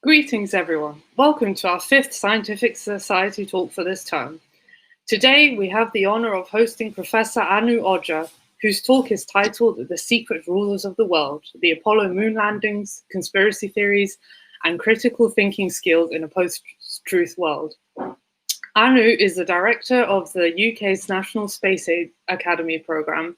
Greetings everyone, welcome to our 5th Scientific Society talk for this term. Today we have the honour of hosting Professor Anu Ojha, whose talk is titled The Secret Rulers of the World, the Apollo moon landings, conspiracy theories, and critical thinking skills in a post-truth world. Anu is the director of the UK's National Space Academy programme,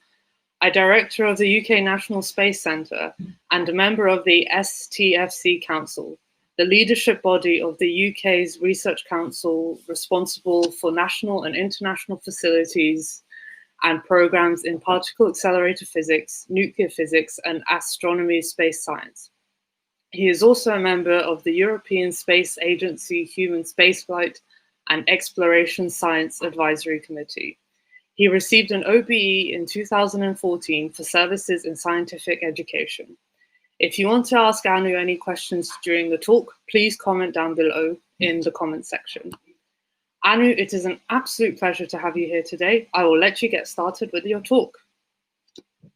a director of the UK National Space Centre, and a member of the STFC Council, the leadership body of the UK's Research Council responsible for national and international facilities and programmes in particle accelerator physics, nuclear physics, and astronomy space science. He is also a member of the European Space Agency Human Spaceflight and Exploration Science Advisory Committee. He received an OBE in 2014 for services in scientific education. If you want to ask Anu any questions during the talk, please comment down below in the comment section. Anu, it is an absolute pleasure to have you here today. I will let you get started with your talk. Thank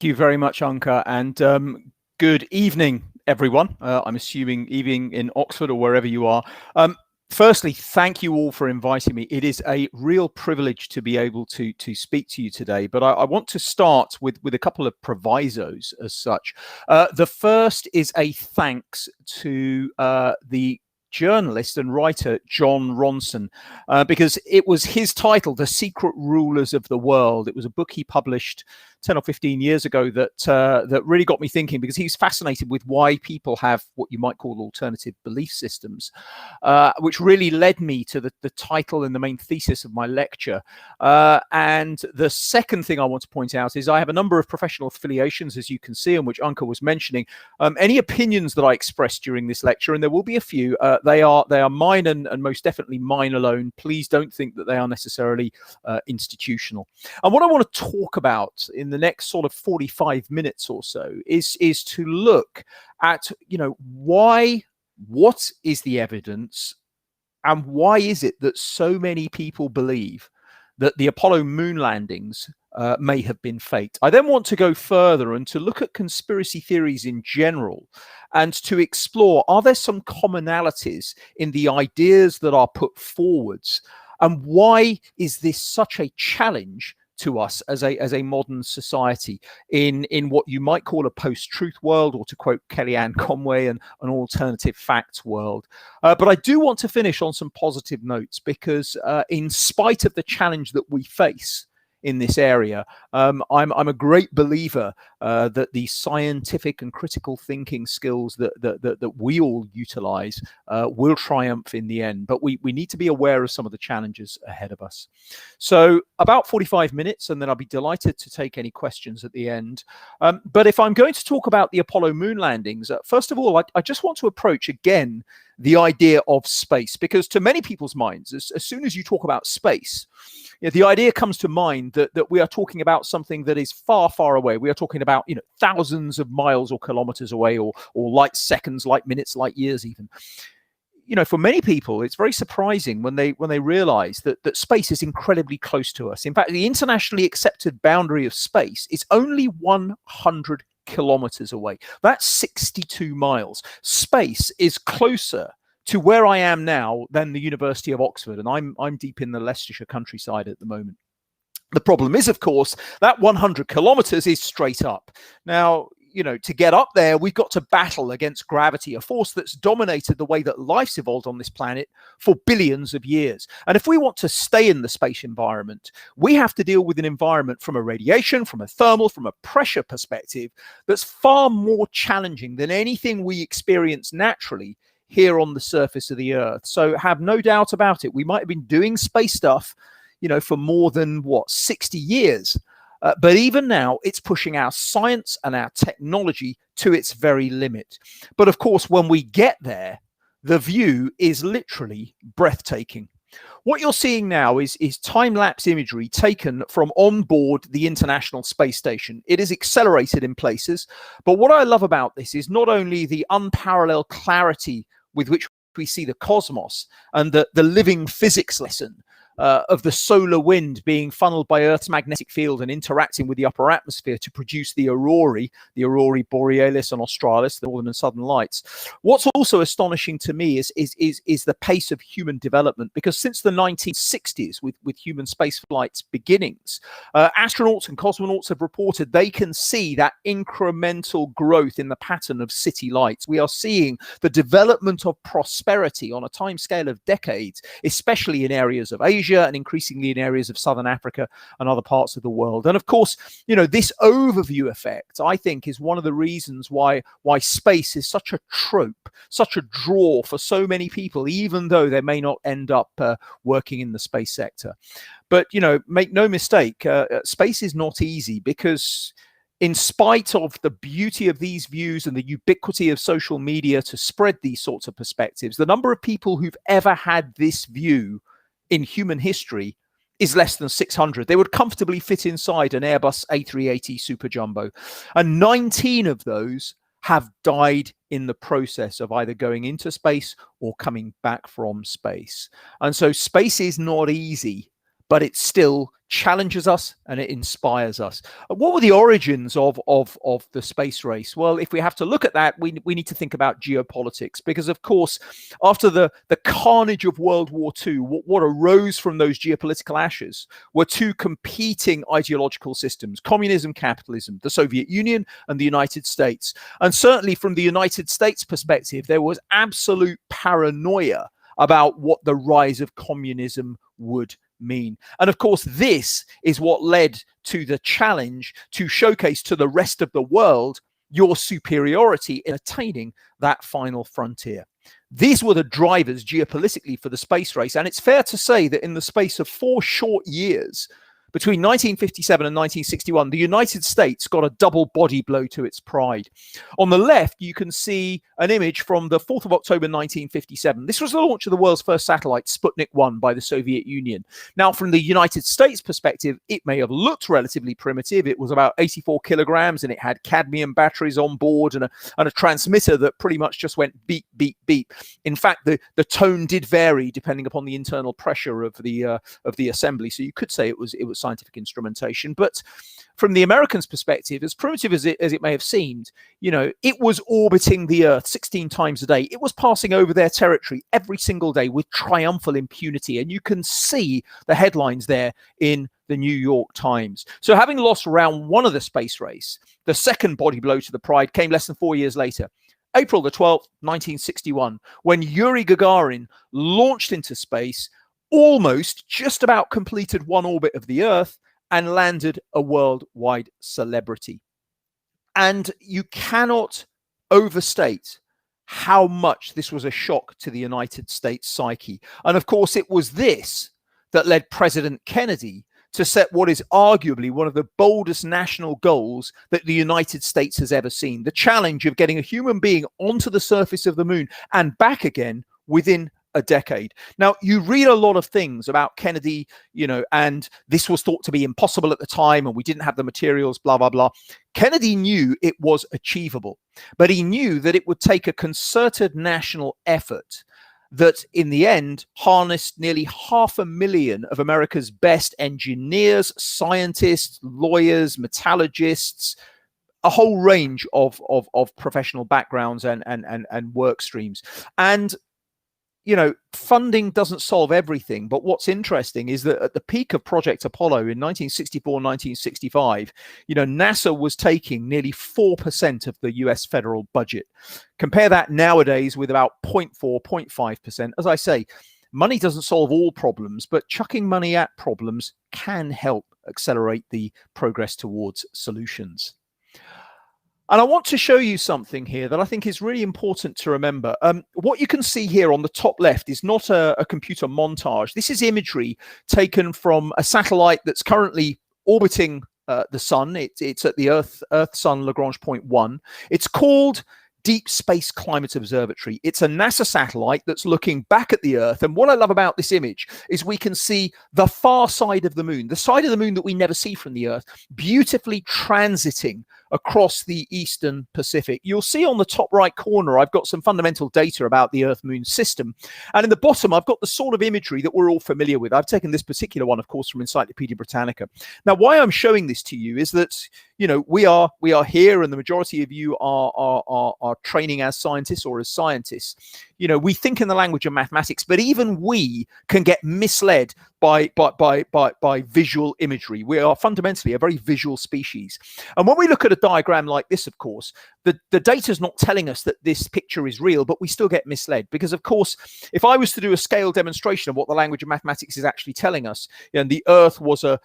you very much, Anka, and good evening, everyone. I'm assuming evening in Oxford or wherever you are. Firstly, thank you all for inviting me. It is a real privilege to be able to speak to you today, but I want to start with a couple of provisos as such. The first is a thanks to the journalist and writer John Ronson, because it was his title, The Secret Rulers of the World. It was a book he published 10 or 15 years ago that really got me thinking, because he was fascinated with why people have what you might call alternative belief systems, which really led me to the title and the main thesis of my lecture. And the second thing I want to point out is I have a number of professional affiliations, as you can see, and which Anka was mentioning. Any opinions that I express during this lecture, and there will be a few, they are mine and most definitely mine alone. Please don't think that they are necessarily institutional. And what I want to talk about in the next sort of 45 minutes or so is to look at, what is the evidence, and why is it that so many people believe that the Apollo moon landings may have been faked. I then want to go further and to look at conspiracy theories in general, and to explore, are there some commonalities in the ideas that are put forwards, and why is this such a challenge to us as a modern society in what you might call a post-truth world, or to quote Kellyanne Conway, an alternative facts world. But I do want to finish on some positive notes, because in spite of the challenge that we face in this area, I'm a great believer that the scientific and critical thinking skills that we all utilize will triumph in the end. But we need to be aware of some of the challenges ahead of us. So about 45 minutes, and then I'll be delighted to take any questions at the end. But if I'm going to talk about the Apollo moon landings, first of all, I just want to approach again the idea of space, because to many people's minds, as soon as you talk about space, the idea comes to mind that we are talking about something that is far, far away. We are talking about, thousands of miles or kilometers away, or light seconds, light minutes, light years even. For many people, it's very surprising when they realize that space is incredibly close to us. In fact, the internationally accepted boundary of space is only 100 kilometers away. That's 62 miles. Space is closer to where I am now than the University of Oxford, and I'm deep in the Leicestershire countryside at the moment. The problem is, of course, that 100 kilometers is straight up. Now, to get up there, we've got to battle against gravity, a force that's dominated the way that life's evolved on this planet for billions of years. And if we want to stay in the space environment, we have to deal with an environment from a radiation, from a thermal, from a pressure perspective that's far more challenging than anything we experience naturally here on the surface of the Earth. So have no doubt about it, we might have been doing space stuff, for more than 60 years. But even now, it's pushing our science and our technology to its very limit. But of course, when we get there, the view is literally breathtaking. What you're seeing now is time-lapse imagery taken from on board the International Space Station. It is accelerated in places, but what I love about this is not only the unparalleled clarity with which we see the cosmos and the living physics lesson of the solar wind being funneled by Earth's magnetic field and interacting with the upper atmosphere to produce the aurora borealis and australis, the northern and southern lights. What's also astonishing to me is the pace of human development, because since the 1960s, with human space flight's beginnings, astronauts and cosmonauts have reported they can see that incremental growth in the pattern of city lights. We are seeing the development of prosperity on a time scale of decades, especially in areas of Asia and increasingly in areas of southern Africa and other parts of the world. And of course, this overview effect, I think, is one of the reasons why space is such a trope, such a draw for so many people, even though they may not end up working in the space sector. But, make no mistake, space is not easy, because in spite of the beauty of these views and the ubiquity of social media to spread these sorts of perspectives, the number of people who've ever had this view in human history is less than 600. They would comfortably fit inside an Airbus A380 Super Jumbo. And 19 of those have died in the process of either going into space or coming back from space. And so space is not easy, but it still challenges us and it inspires us. What were the origins of the space race? Well, if we have to look at that, we need to think about geopolitics, because of course, after the carnage of World War II, what arose from those geopolitical ashes were two competing ideological systems: communism, capitalism, the Soviet Union and the United States. And certainly from the United States perspective, there was absolute paranoia about what the rise of communism would mean. And of course, this is what led to the challenge to showcase to the rest of the world your superiority in attaining that final frontier. These were the drivers geopolitically for the space race. And it's fair to say that in the space of 4 short years, between 1957 and 1961, the United States got a double body blow to its pride. On the left, you can see an image from the 4th of October 1957. This was the launch of the world's first satellite, Sputnik 1, by the Soviet Union. Now, from the United States perspective, it may have looked relatively primitive. It was about 84 kilograms, and it had cadmium batteries on board and a transmitter that pretty much just went beep, beep, beep. In fact, the tone did vary depending upon the internal pressure of the assembly. So you could say it was scientific instrumentation. But from the Americans' perspective, as primitive as it may have seemed, it was orbiting the Earth 16 times a day. It was passing over their territory every single day with triumphal impunity. And you can see the headlines there in the New York Times. So having lost round 1 of the space race, the second body blow to the pride came less than 4 years later. April the 12th, 1961, when Yuri Gagarin launched into space, almost just about completed 1 orbit of the Earth, and landed a worldwide celebrity. And you cannot overstate how much this was a shock to the United States psyche. And of course, it was this that led President Kennedy to set what is arguably one of the boldest national goals that the United States has ever seen: the challenge of getting a human being onto the surface of the moon and back again within a decade. Now, you read a lot of things about Kennedy, and this was thought to be impossible at the time, and we didn't have the materials, blah, blah, blah. Kennedy knew it was achievable, but he knew that it would take a concerted national effort that in the end harnessed nearly 500,000 of America's best engineers, scientists, lawyers, metallurgists, a whole range of professional backgrounds and work streams. And funding doesn't solve everything, but what's interesting is that at the peak of Project Apollo in 1964, 1965, NASA was taking nearly 4% of the US federal budget. Compare that nowadays with about 0.4, 0.5%. As I say, money doesn't solve all problems, but chucking money at problems can help accelerate the progress towards solutions. And I want to show you something here that I think is really important to remember. What you can see here on the top left is not a computer montage. This is imagery taken from a satellite that's currently orbiting the sun. It's at the Earth-Sun Lagrange point 1. It's called Deep Space Climate Observatory. It's a NASA satellite that's looking back at the Earth. And what I love about this image is we can see the far side of the moon, the side of the moon that we never see from the Earth, beautifully transiting across the eastern Pacific. You'll see on the top right corner, I've got some fundamental data about the Earth-Moon system. And in the bottom, I've got the sort of imagery that we're all familiar with. I've taken this particular one, of course, from Encyclopedia Britannica. Now, why I'm showing this to you is that, you know, we are here, and the majority of you are training as scientists or as scientists. You know, we think in the language of mathematics, but even we can get misled by visual imagery. We are fundamentally a very visual species. And when we look at a diagram like this, of course, the data is not telling us that this picture is real, but we still get misled. Because, of course, if I was to do a scale demonstration of what the language of mathematics is actually telling us, and the Earth was a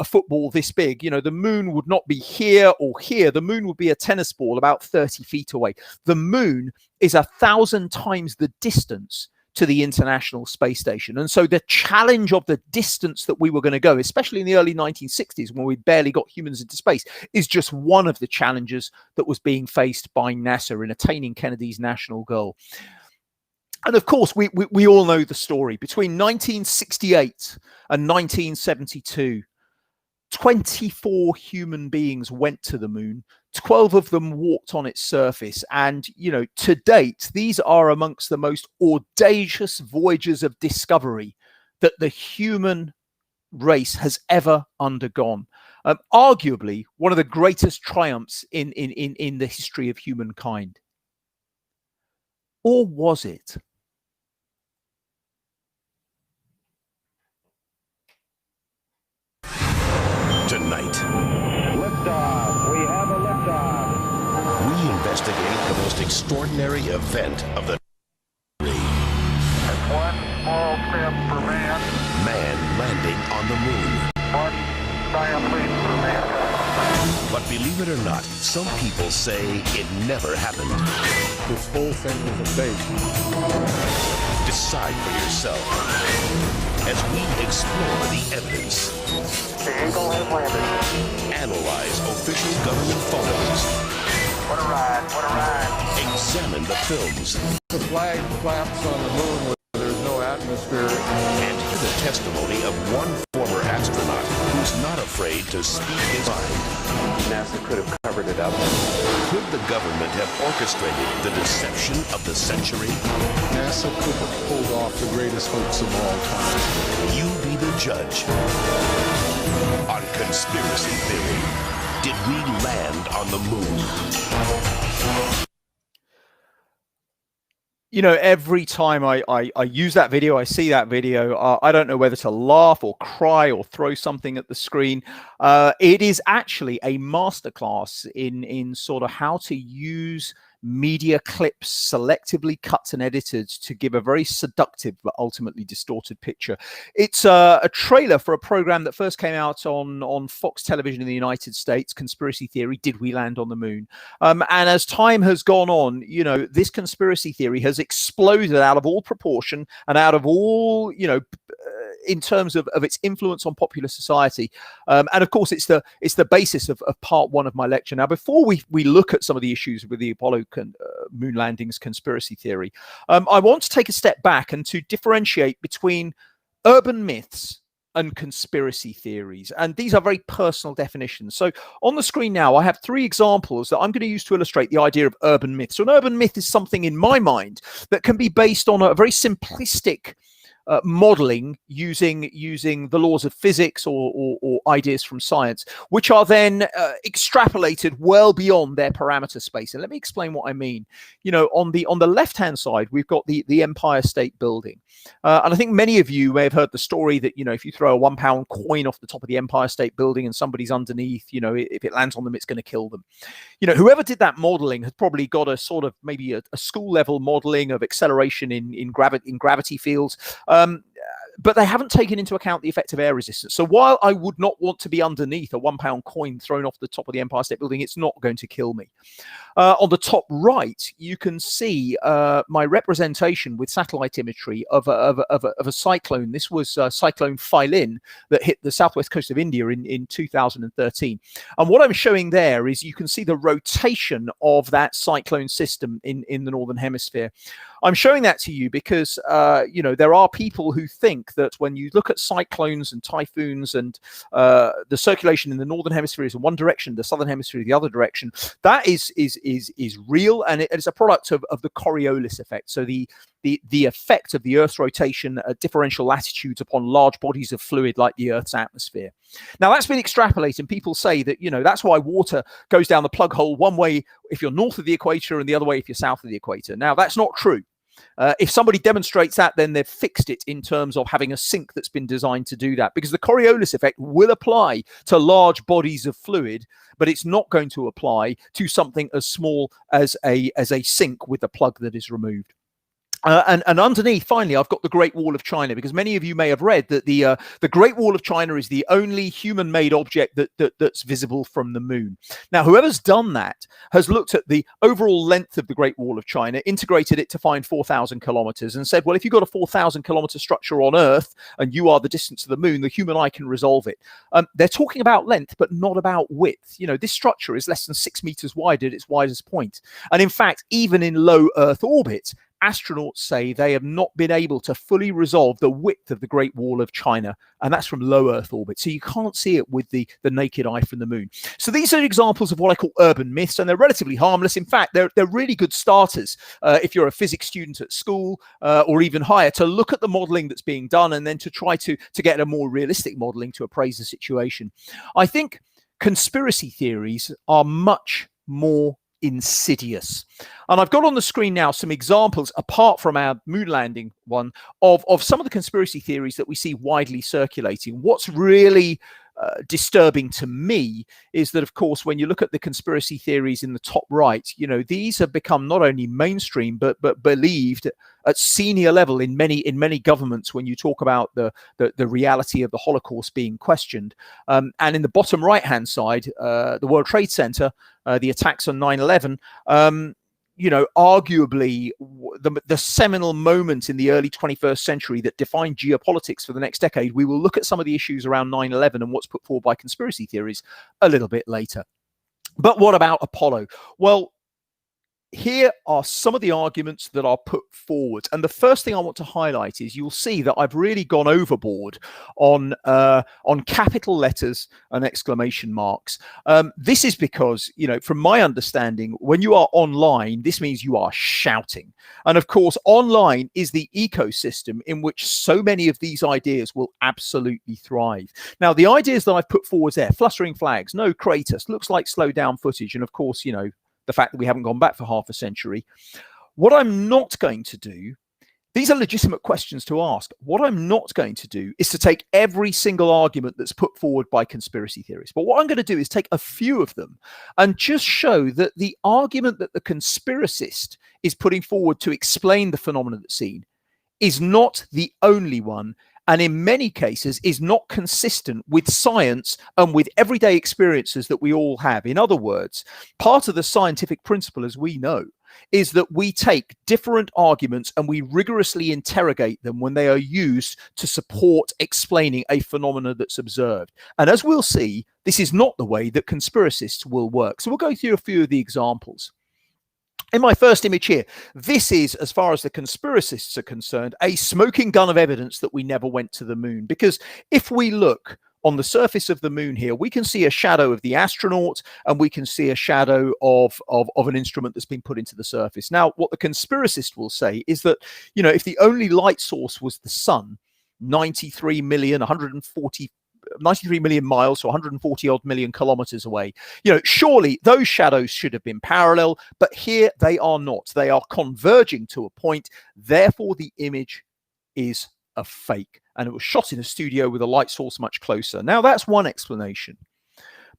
football this big, you know, the moon would not be here or here. The moon would be a tennis ball about 30 feet away. The moon is 1,000 times the distance to the International Space Station. And so the challenge of the distance that we were going to go, especially in the early 1960s when we barely got humans into space, is just one of the challenges that was being faced by NASA in attaining Kennedy's national goal. And of course, we all know the story. Between 1968 and 1972, 24 human beings went to the moon. 12 of them walked on its surface. And, you know, to date, these are amongst the most audacious voyages of discovery that the human race has ever undergone. Arguably, one of the greatest triumphs in the history of humankind. Or was it? Tonight, liftoff. We have a liftoff. we investigate the most extraordinary event of the That's one small step for man, man landing on the moon. one giant leap for mankind. But believe it or not, some people say it never happened. This whole thing was a fake. Decide for yourself as we explore the evidence, The Eagle has landed. analyze official government photos, What a ride, what a ride. examine the films, The flag flaps on the moon where there's no atmosphere. and hear the testimony of one former astronaut who's not afraid to speak his mind. NASA could have covered it up. Could the government have orchestrated the deception of the century? NASA could have pulled off the greatest hoax of all time. You be the judge. On Conspiracy Theory, did we land on the moon? You know, every time I use that video, I see that video, I don't know whether to laugh or cry or throw something at the screen. It is actually a masterclass in sort of how to use media clips selectively cut and edited to give a very seductive but ultimately distorted picture. It's a trailer for a program that first came out on Fox television in the United States, Conspiracy Theory, Did We Land on the Moon? And as time has gone on, you know, this conspiracy theory has exploded out of all proportion and out of all, you know, in terms of its influence on popular society. And of course, it's the basis of part one of my lecture. Now, before we look at some of the issues with the Apollo moon landings conspiracy theory, I want to take a step back and to differentiate between urban myths and conspiracy theories. And these are very personal definitions. So on the screen now, I have three examples that I'm going to use to illustrate the idea of urban myths. So an urban myth is something in my mind that can be based on a very simplistic modeling using the laws of physics or ideas from science, which are then extrapolated well beyond their parameter space. And let me explain what I mean. You know, on the left hand side, we've got the Empire State Building, and I think many of you may have heard the story that, you know, if you throw a £1 coin off the top of the Empire State Building and somebody's underneath, you know, if it lands on them, it's going to kill them. You know, whoever did that modeling has probably got a sort of maybe a school level modeling of acceleration in gravity fields. But they haven't taken into account the effect of air resistance. So while I would not want to be underneath a £1 coin thrown off the top of the Empire State Building, it's not going to kill me. On the top right, you can see my representation with satellite imagery of a cyclone. This was Cyclone Philin that hit the southwest coast of India in 2013. And what I'm showing there is you can see the rotation of that cyclone system in the northern hemisphere. I'm showing that to you because, there are people who think that when you look at cyclones and typhoons and the circulation in the northern hemisphere is in one direction, the southern hemisphere the other direction, that is real, and it's a product of the Coriolis effect. So the effect of the Earth's rotation at differential latitudes upon large bodies of fluid like the Earth's atmosphere. Now, that's been extrapolated, and people say that, that's why water goes down the plug hole one way if you're north of the equator and the other way if you're south of the equator. Now, that's not true. If somebody demonstrates that, then they've fixed it in terms of having a sink that's been designed to do that, because the Coriolis effect will apply to large bodies of fluid, but it's not going to apply to something as small as a sink with a plug that is removed. And underneath, finally, I've got the Great Wall of China, because many of you may have read that the Great Wall of China is the only human-made object that's visible from the moon. Now, whoever's done that has looked at the overall length of the Great Wall of China, integrated it to find 4,000 kilometers, and said, well, if you've got a 4,000 kilometer structure on Earth and you are the distance to the moon, the human eye can resolve it. They're talking about length, but not about width. This structure is less than 6 meters wide at its widest point. And in fact, even in low Earth orbit, astronauts say they have not been able to fully resolve the width of the Great Wall of China, and that's from low Earth orbit. So you can't see it with the naked eye from the moon. So these are examples of what I call urban myths, and they're relatively harmless. In fact, they're really good starters if you're a physics student at school or even higher, to look at the modeling that's being done and then to try to get a more realistic modeling to appraise the situation. I think conspiracy theories are much more insidious. And I've got on the screen now some examples, apart from our moon landing one, of some of the conspiracy theories that we see widely circulating. What's really disturbing to me is that, of course, when you look at the conspiracy theories in the top right, these have become not only mainstream but believed at senior level in many governments when you talk about the reality of the Holocaust being questioned. And in the bottom right hand side, the World Trade Center, the attacks on 9/11, arguably the seminal moment in the early 21st century that defined geopolitics for the next decade. We will look at some of the issues around 9/11 and what's put forward by conspiracy theories a little bit later. But what about Apollo? Well, here are some of the arguments that are put forward. And the first thing I want to highlight is you'll see that I've really gone overboard on capital letters and exclamation marks. This is because, from my understanding, when you are online, this means you are shouting. And of course, online is the ecosystem in which so many of these ideas will absolutely thrive. Now, the ideas that I've put forward there, fluttering flags, no Kratos, looks like slowed down footage. And of course, the fact that we haven't gone back for half a century. What I'm not going to do, these are legitimate questions to ask. What I'm not going to do is to take every single argument that's put forward by conspiracy theorists. But what I'm going to do is take a few of them and just show that the argument that the conspiracist is putting forward to explain the phenomenon that's seen is not the only one, and in many cases is not consistent with science and with everyday experiences that we all have. In other words, part of the scientific principle, as we know, is that we take different arguments and we rigorously interrogate them when they are used to support explaining a phenomenon that's observed. And as we'll see, this is not the way that conspiracists will work. So we'll go through a few of the examples. In my first image here, this is, as far as the conspiracists are concerned, a smoking gun of evidence that we never went to the moon. Because if we look on the surface of the moon here, we can see a shadow of the astronaut and we can see a shadow of an instrument that's been put into the surface. Now, what the conspiracist will say is that, if the only light source was the sun, 93 million miles, so 140 odd million kilometers away, surely those shadows should have been parallel, but here they are not. They are converging to a point. Therefore, the image is a fake, and it was shot in a studio with a light source much closer. Now, that's one explanation.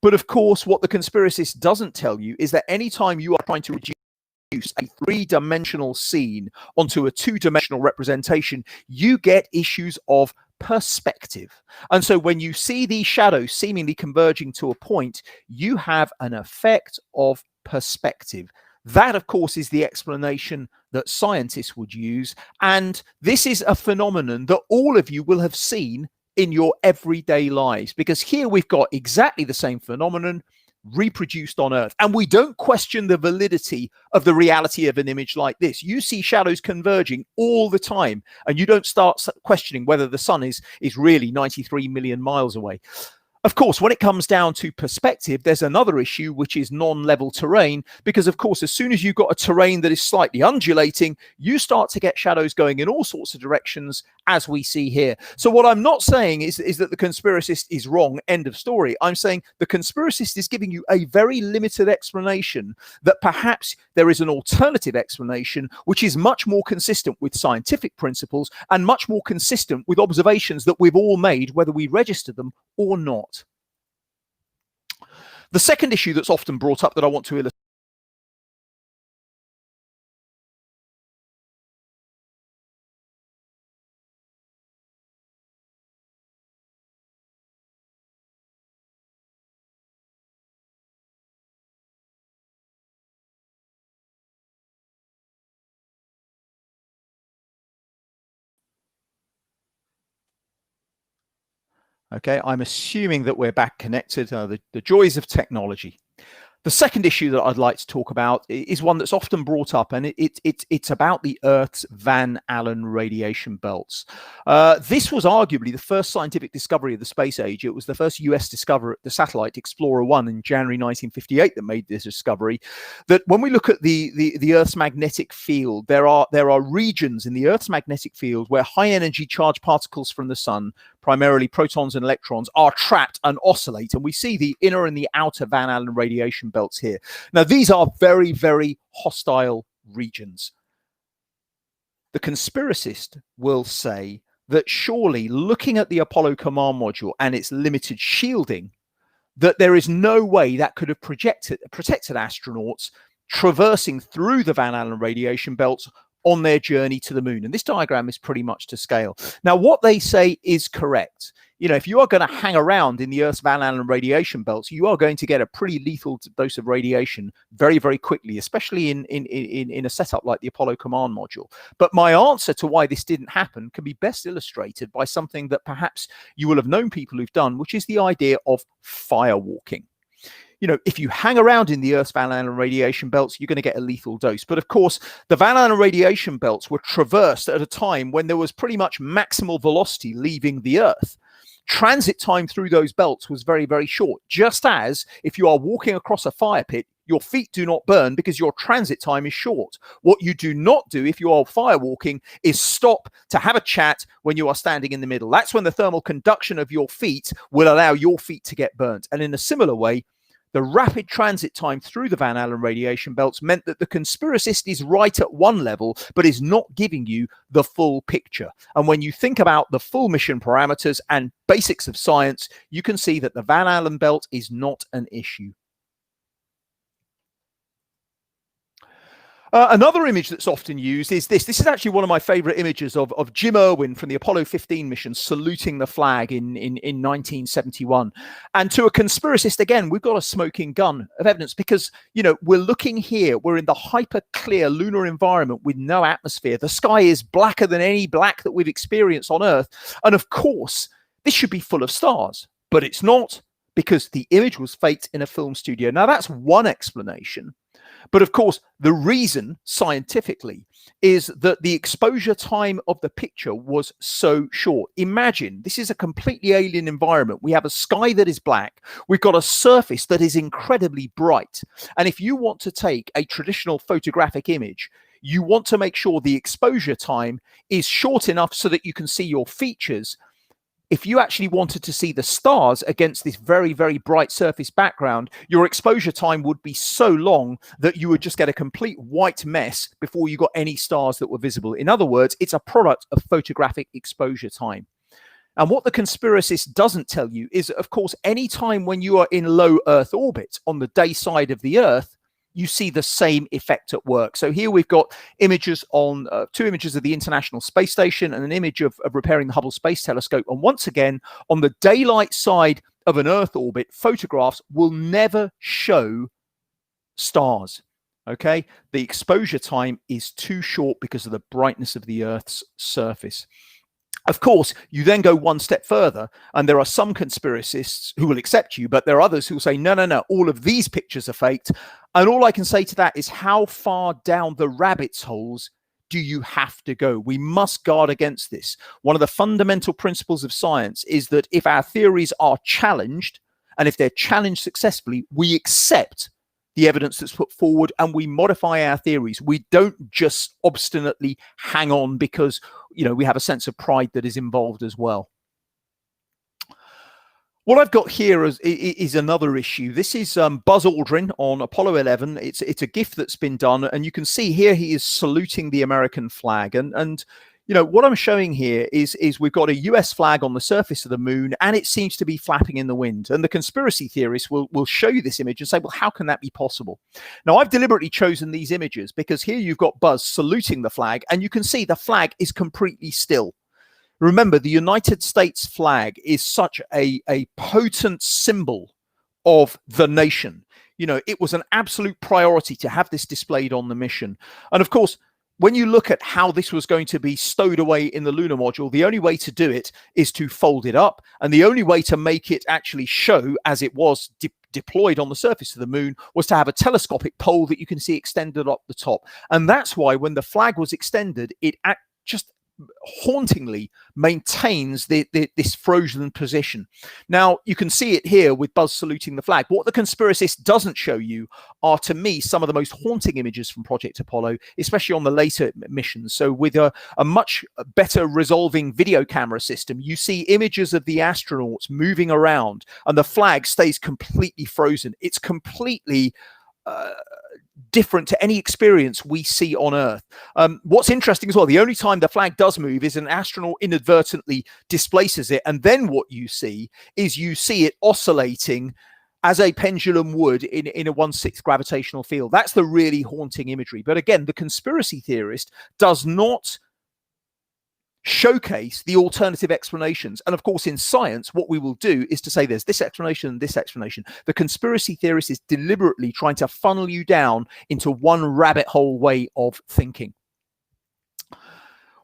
But of course, what the conspiracist doesn't tell you is that anytime you are trying to reduce a three-dimensional scene onto a two-dimensional representation, you get issues of perspective. And so when you see these shadows seemingly converging to a point, you have an effect of perspective. That, of course, is the explanation that scientists would use. And this is a phenomenon that all of you will have seen in your everyday lives, because here we've got exactly the same phenomenon reproduced on Earth. And we don't question the validity of the reality of an image like this. You see shadows converging all the time, and you don't start questioning whether the sun is really 93 million miles away. Of course, when it comes down to perspective, there's another issue, which is non-level terrain, because of course, as soon as you've got a terrain that is slightly undulating, you start to get shadows going in all sorts of directions, as we see here. So what I'm not saying is that the conspiracist is wrong, end of story. I'm saying the conspiracist is giving you a very limited explanation, that perhaps there is an alternative explanation, which is much more consistent with scientific principles and much more consistent with observations that we've all made, whether we register them or not. The second issue that's often brought up that I want to illustrate. Okay, I'm assuming that we're back connected. The joys of technology. The second issue that I'd like to talk about is one that's often brought up, and it's about the Earth's Van Allen radiation belts. This was arguably the first scientific discovery of the space age. It was the first US discovery, the satellite Explorer 1 in January 1958, that made this discovery. That when we look at the Earth's magnetic field, there are regions in the Earth's magnetic field where high energy charged particles from the sun, primarily protons and electrons, are trapped and oscillate. And we see the inner and the outer Van Allen radiation belts here. Now, these are very, very hostile regions. The conspiracist will say that surely, looking at the Apollo command module and its limited shielding, that there is no way that could have protected astronauts traversing through the Van Allen radiation belts on their journey to the moon. And this diagram is pretty much to scale. Now, what they say is correct. You know, if you are going to hang around in the Earth's Van Allen radiation belts, you are going to get a pretty lethal dose of radiation very, very quickly, especially in a setup like the Apollo command module. But my answer to why this didn't happen can be best illustrated by something that perhaps you will have known people who've done, which is the idea of firewalking. You know, if you hang around in the Earth's Van Allen radiation belts, you're going to get a lethal dose. But of course, the Van Allen radiation belts were traversed at a time when there was pretty much maximal velocity leaving the Earth. Transit time through those belts was very, very short. Just as if you are walking across a fire pit, your feet do not burn because your transit time is short. What you do not do if you are firewalking is stop to have a chat when you are standing in the middle. That's when the thermal conduction of your feet will allow your feet to get burnt. And in a similar way, the rapid transit time through the Van Allen radiation belts meant that the conspiracist is right at one level, but is not giving you the full picture. And when you think about the full mission parameters and basics of science, you can see that the Van Allen belt is not an issue. Another image that's often used is this. This is actually one of my favorite images of Jim Irwin from the Apollo 15 mission saluting the flag in 1971. And to a conspiracist, again, we've got a smoking gun of evidence because, you know, we're looking here. We're in the hyper clear lunar environment with no atmosphere. The sky is blacker than any black that we've experienced on Earth. And of course, this should be full of stars, but it's not, because the image was faked in a film studio. Now, that's one explanation. But of course, the reason scientifically is that the exposure time of the picture was so short. Imagine, this is a completely alien environment. We have a sky that is black. We've got a surface that is incredibly bright. And if you want to take a traditional photographic image, you want to make sure the exposure time is short enough so that you can see your features. If you actually wanted to see the stars against this very, very bright surface background, your exposure time would be so long that you would just get a complete white mess before you got any stars that were visible. In other words, it's a product of photographic exposure time. And what the conspiracist doesn't tell you is, of course, any time when you are in low Earth orbit on the day side of the Earth, you see the same effect at work. So here we've got images on two images of the International Space Station and an image of repairing the Hubble Space Telescope. And once again, on the daylight side of an Earth orbit, photographs will never show stars. Okay, the exposure time is too short because of the brightness of the Earth's surface. Of course, you then go one step further, and there are some conspiracists who will accept you, but there are others who will say, no, no, no, all of these pictures are faked. And all I can say to that is, how far down the rabbit's holes do you have to go? We must guard against this. One of the fundamental principles of science is that if our theories are challenged, and if they're challenged successfully, we accept the evidence that's put forward and we modify our theories. We don't just obstinately hang on because, we have a sense of pride that is involved as well. What I've got here is another issue. This is Buzz Aldrin on Apollo 11. It's a GIF that's been done, and you can see here he is saluting the American flag. And what I'm showing here is we've got a US flag on the surface of the moon, and it seems to be flapping in the wind. And the conspiracy theorists will show you this image and say, well, how can that be possible? Now, I've deliberately chosen these images because here you've got Buzz saluting the flag, and you can see the flag is completely still. Remember, the United States flag is such a potent symbol of the nation. It was an absolute priority to have this displayed on the mission. And of course, when you look at how this was going to be stowed away in the lunar module, the only way to do it is to fold it up. And the only way to make it actually show as it was deployed on the surface of the moon was to have a telescopic pole that you can see extended up the top. And that's why when the flag was extended, it just hauntingly maintains this frozen position. Now, you can see it here with Buzz saluting the flag. What the conspiracist doesn't show you are, to me, some of the most haunting images from Project Apollo, especially on the later missions. So with a much better resolving video camera system, you see images of the astronauts moving around and the flag stays completely frozen. It's completely different to any experience we see on Earth. What's interesting as well, the only time the flag does move is an astronaut inadvertently displaces it, and then what you see is it oscillating as a pendulum would in a 1/6 gravitational field. That's the really haunting imagery. But again, the conspiracy theorist does not showcase the alternative explanations. And of course, in science, what we will do is to say there's this explanation and this explanation. The conspiracy theorist is deliberately trying to funnel you down into one rabbit hole way of thinking.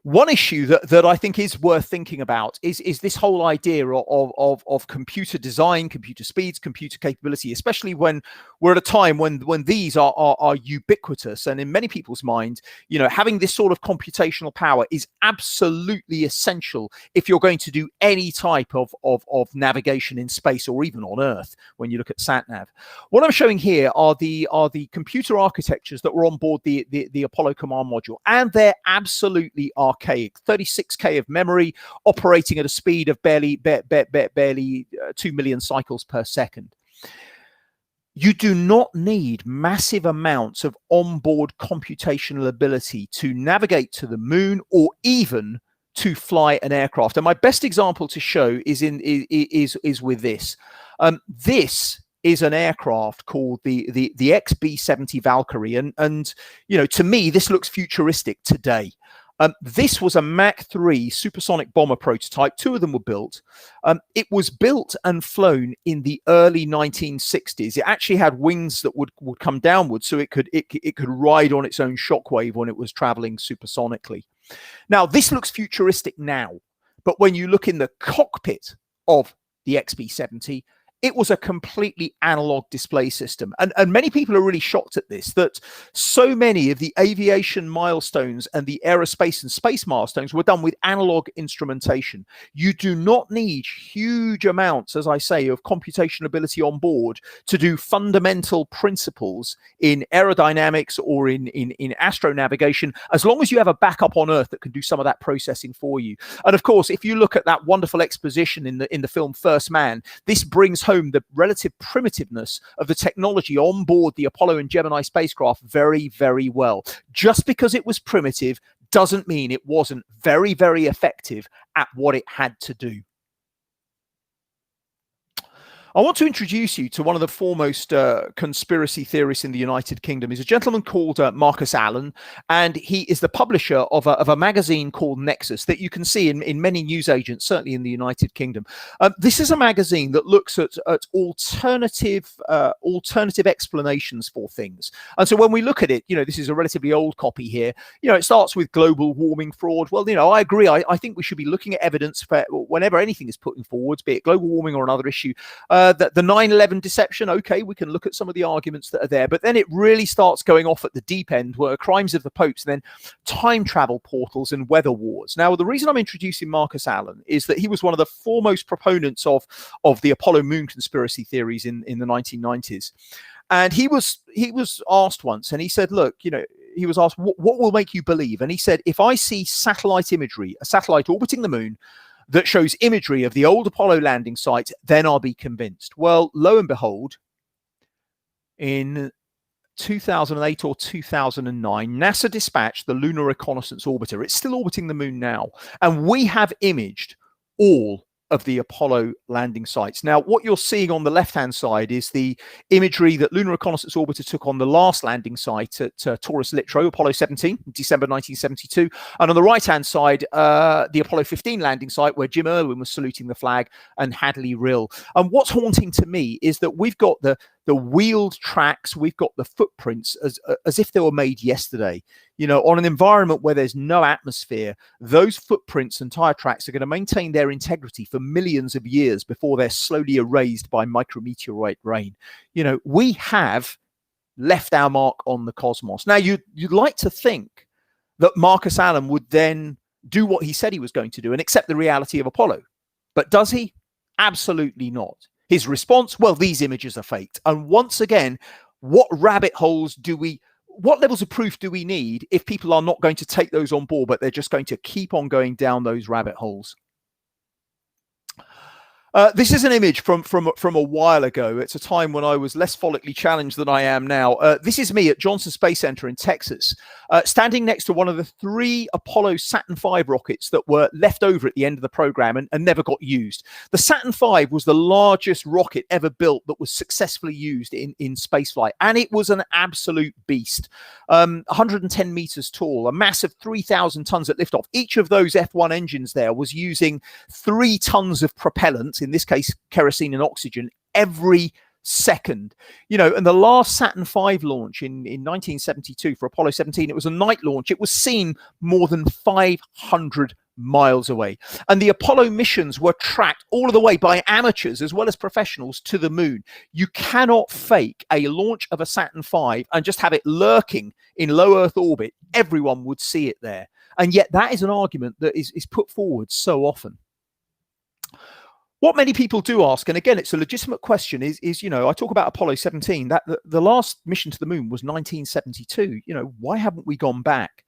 One issue that I think is worth thinking about is this whole idea of computer design, computer speeds, computer capability, especially when we're at a time when these are ubiquitous. And in many people's minds, having this sort of computational power is absolutely essential if you're going to do any type of navigation in space or even on Earth when you look at sat-nav. What I'm showing here are the computer architectures that were on board the Apollo command module, and they're absolutely archaic. 36K of memory, operating at a speed of barely 2 million cycles per second. You do not need massive amounts of onboard computational ability to navigate to the moon or even to fly an aircraft. And my best example to show is with this. This is an aircraft called the XB-70 Valkyrie, and to me this looks futuristic today. This was a Mach 3 supersonic bomber prototype. Two of them were built. It was built and flown in the early 1960s. It actually had wings that would come downwards, so it could ride on its own shockwave when it was traveling supersonically. Now, this looks futuristic now, but when you look in the cockpit of the XB-70, it was a completely analog display system. And many people are really shocked at this, that so many of the aviation milestones and the aerospace and space milestones were done with analog instrumentation. You do not need huge amounts, as I say, of computation ability on board to do fundamental principles in aerodynamics or in astronavigation, as long as you have a backup on Earth that can do some of that processing for you. And of course, if you look at that wonderful exposition in the film First Man, this brings home the relative primitiveness of the technology on board the Apollo and Gemini spacecraft very, very well. Just because it was primitive doesn't mean it wasn't very, very effective at what it had to do. I want to introduce you to one of the foremost conspiracy theorists in the United Kingdom. He's a gentleman called Markus Allen, and he is the publisher of a magazine called Nexus that you can see in many newsagents, certainly in the United Kingdom. This is a magazine that looks at alternative explanations for things. And so when we look at it, this is a relatively old copy here. It starts with global warming fraud. Well, I agree. I think we should be looking at evidence for whenever anything is put forward, be it global warming or another issue. The 9/11 deception, okay, we can look at some of the arguments that are there, but then it really starts going off at the deep end, where crimes of the popes, and then time travel portals and weather wars. Now, the reason I'm introducing Markus Allen is that he was one of the foremost proponents of the Apollo moon conspiracy theories in the 1990s. And he was asked once, and he said, look, he was asked, what will make you believe? And he said, if I see satellite imagery, a satellite orbiting the moon, that shows imagery of the old Apollo landing site, then I'll be convinced. Well, lo and behold, in 2008 or 2009, NASA dispatched the Lunar Reconnaissance orbiter. It's still orbiting the moon now. And we have imaged all of the Apollo landing sites. Now, what you're seeing on the left-hand side is the imagery that Lunar Reconnaissance Orbiter took on the last landing site at Taurus Littrow, Apollo 17, December 1972. And on the right-hand side, the Apollo 15 landing site, where Jim Irwin was saluting the flag, and Hadley Rill. And what's haunting to me is that we've got the wheeled tracks, we've got the footprints as if they were made yesterday. On an environment where there's no atmosphere, those footprints and tire tracks are going to maintain their integrity for millions of years before they're slowly erased by micrometeorite rain. We have left our mark on the cosmos. Now, you'd like to think that Markus Allen would then do what he said he was going to do and accept the reality of Apollo. But does he? Absolutely not. His response, well, these images are faked. And once again, what levels of proof do we need if people are not going to take those on board, but they're just going to keep on going down those rabbit holes? This is an image from a while ago. It's a time when I was less follically challenged than I am now. This is me at Johnson Space Center in Texas, standing next to one of the 3 Apollo Saturn V rockets that were left over at the end of the program and never got used. The Saturn V was the largest rocket ever built that was successfully used in spaceflight, and it was an absolute beast. 110 meters tall, a massive 3,000 tons at liftoff. Each of those F1 engines there was using 3 tons of propellant, in this case kerosene and oxygen, every second. And the last Saturn V launch in 1972 for Apollo 17, it was a night launch. It was seen more than 500 miles away. And the Apollo missions were tracked all of the way by amateurs as well as professionals to the moon. You cannot fake a launch of a Saturn V and just have it lurking in low Earth orbit. Everyone would see it there. And yet that is an argument that is put forward so often. What many people do ask, and again, it's a legitimate question, is I talk about Apollo 17, that the last mission to the moon was 1972. Why haven't we gone back?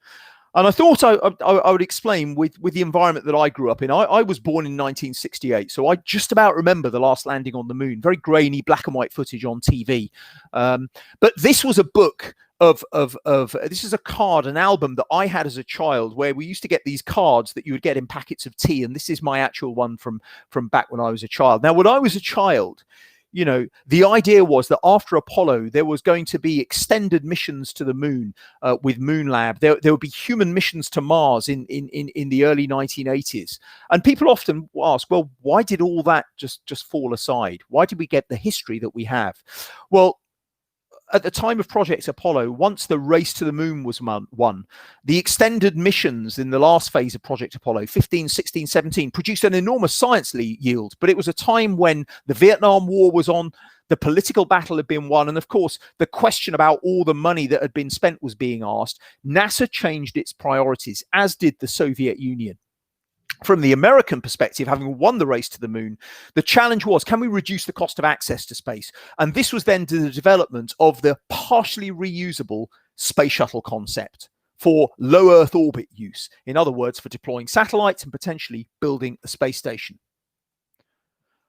And I thought I would explain with the environment that I grew up in. I was born in 1968, so I just about remember the last landing on the moon. Very grainy, black and white footage on TV. But this was a book this is a card, an album that I had as a child, where we used to get these cards that you would get in packets of tea. And this is my actual one from back when I was a child. Now, when I was a child, the idea was that after Apollo, there was going to be extended missions to the moon with Moon Lab. There would be human missions to Mars in the early 1980s. And people often ask, well, why did all that just fall aside? Why did we get the history that we have? Well, at the time of Project Apollo, once the race to the moon was won, the extended missions in the last phase of Project Apollo, 15, 16, 17, produced an enormous science yield. But it was a time when the Vietnam War was on, the political battle had been won, and of course, the question about all the money that had been spent was being asked. NASA changed its priorities, as did the Soviet Union. From the American perspective, having won the race to the moon, the challenge was, can we reduce the cost of access to space? And this was then the development of the partially reusable space shuttle concept for low Earth orbit use. In other words, for deploying satellites and potentially building a space station.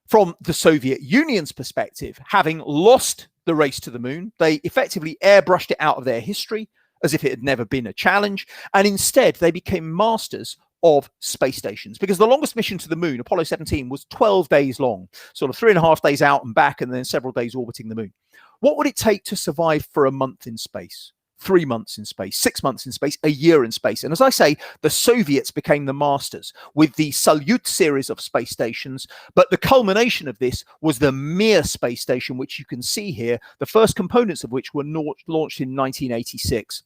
From the Soviet Union's perspective, having lost the race to the moon, they effectively airbrushed it out of their history as if it had never been a challenge. And instead, they became masters of space stations, because the longest mission to the moon, Apollo 17, was 12 days long, sort of 3.5 days out and back, and then several days orbiting the moon. What would it take to survive for a month in space? 3 months in space, 6 months in space, a year in space. And as I say, the Soviets became the masters with the Salyut series of space stations. But the culmination of this was the Mir Space Station, which you can see here, the first components of which were launched in 1986.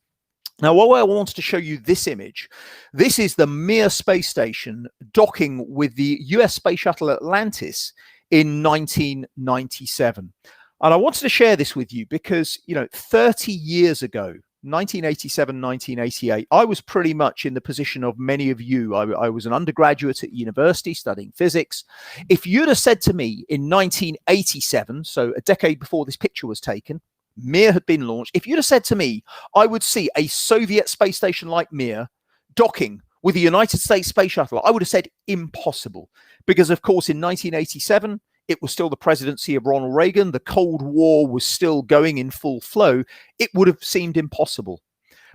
Now, while I wanted to show you this image, this is the Mir Space Station docking with the US Space Shuttle Atlantis in 1997. And I wanted to share this with you because, 30 years ago, 1987, 1988, I was pretty much in the position of many of you. I was an undergraduate at university studying physics. If you'd have said to me in 1987, so a decade before this picture was taken, Mir had been launched. If you'd have said to me, I would see a Soviet space station like Mir docking with the United States Space Shuttle, I would have said impossible. Because, of course, in 1987, it was still the presidency of Ronald Reagan. The Cold War was still going in full flow. It would have seemed impossible.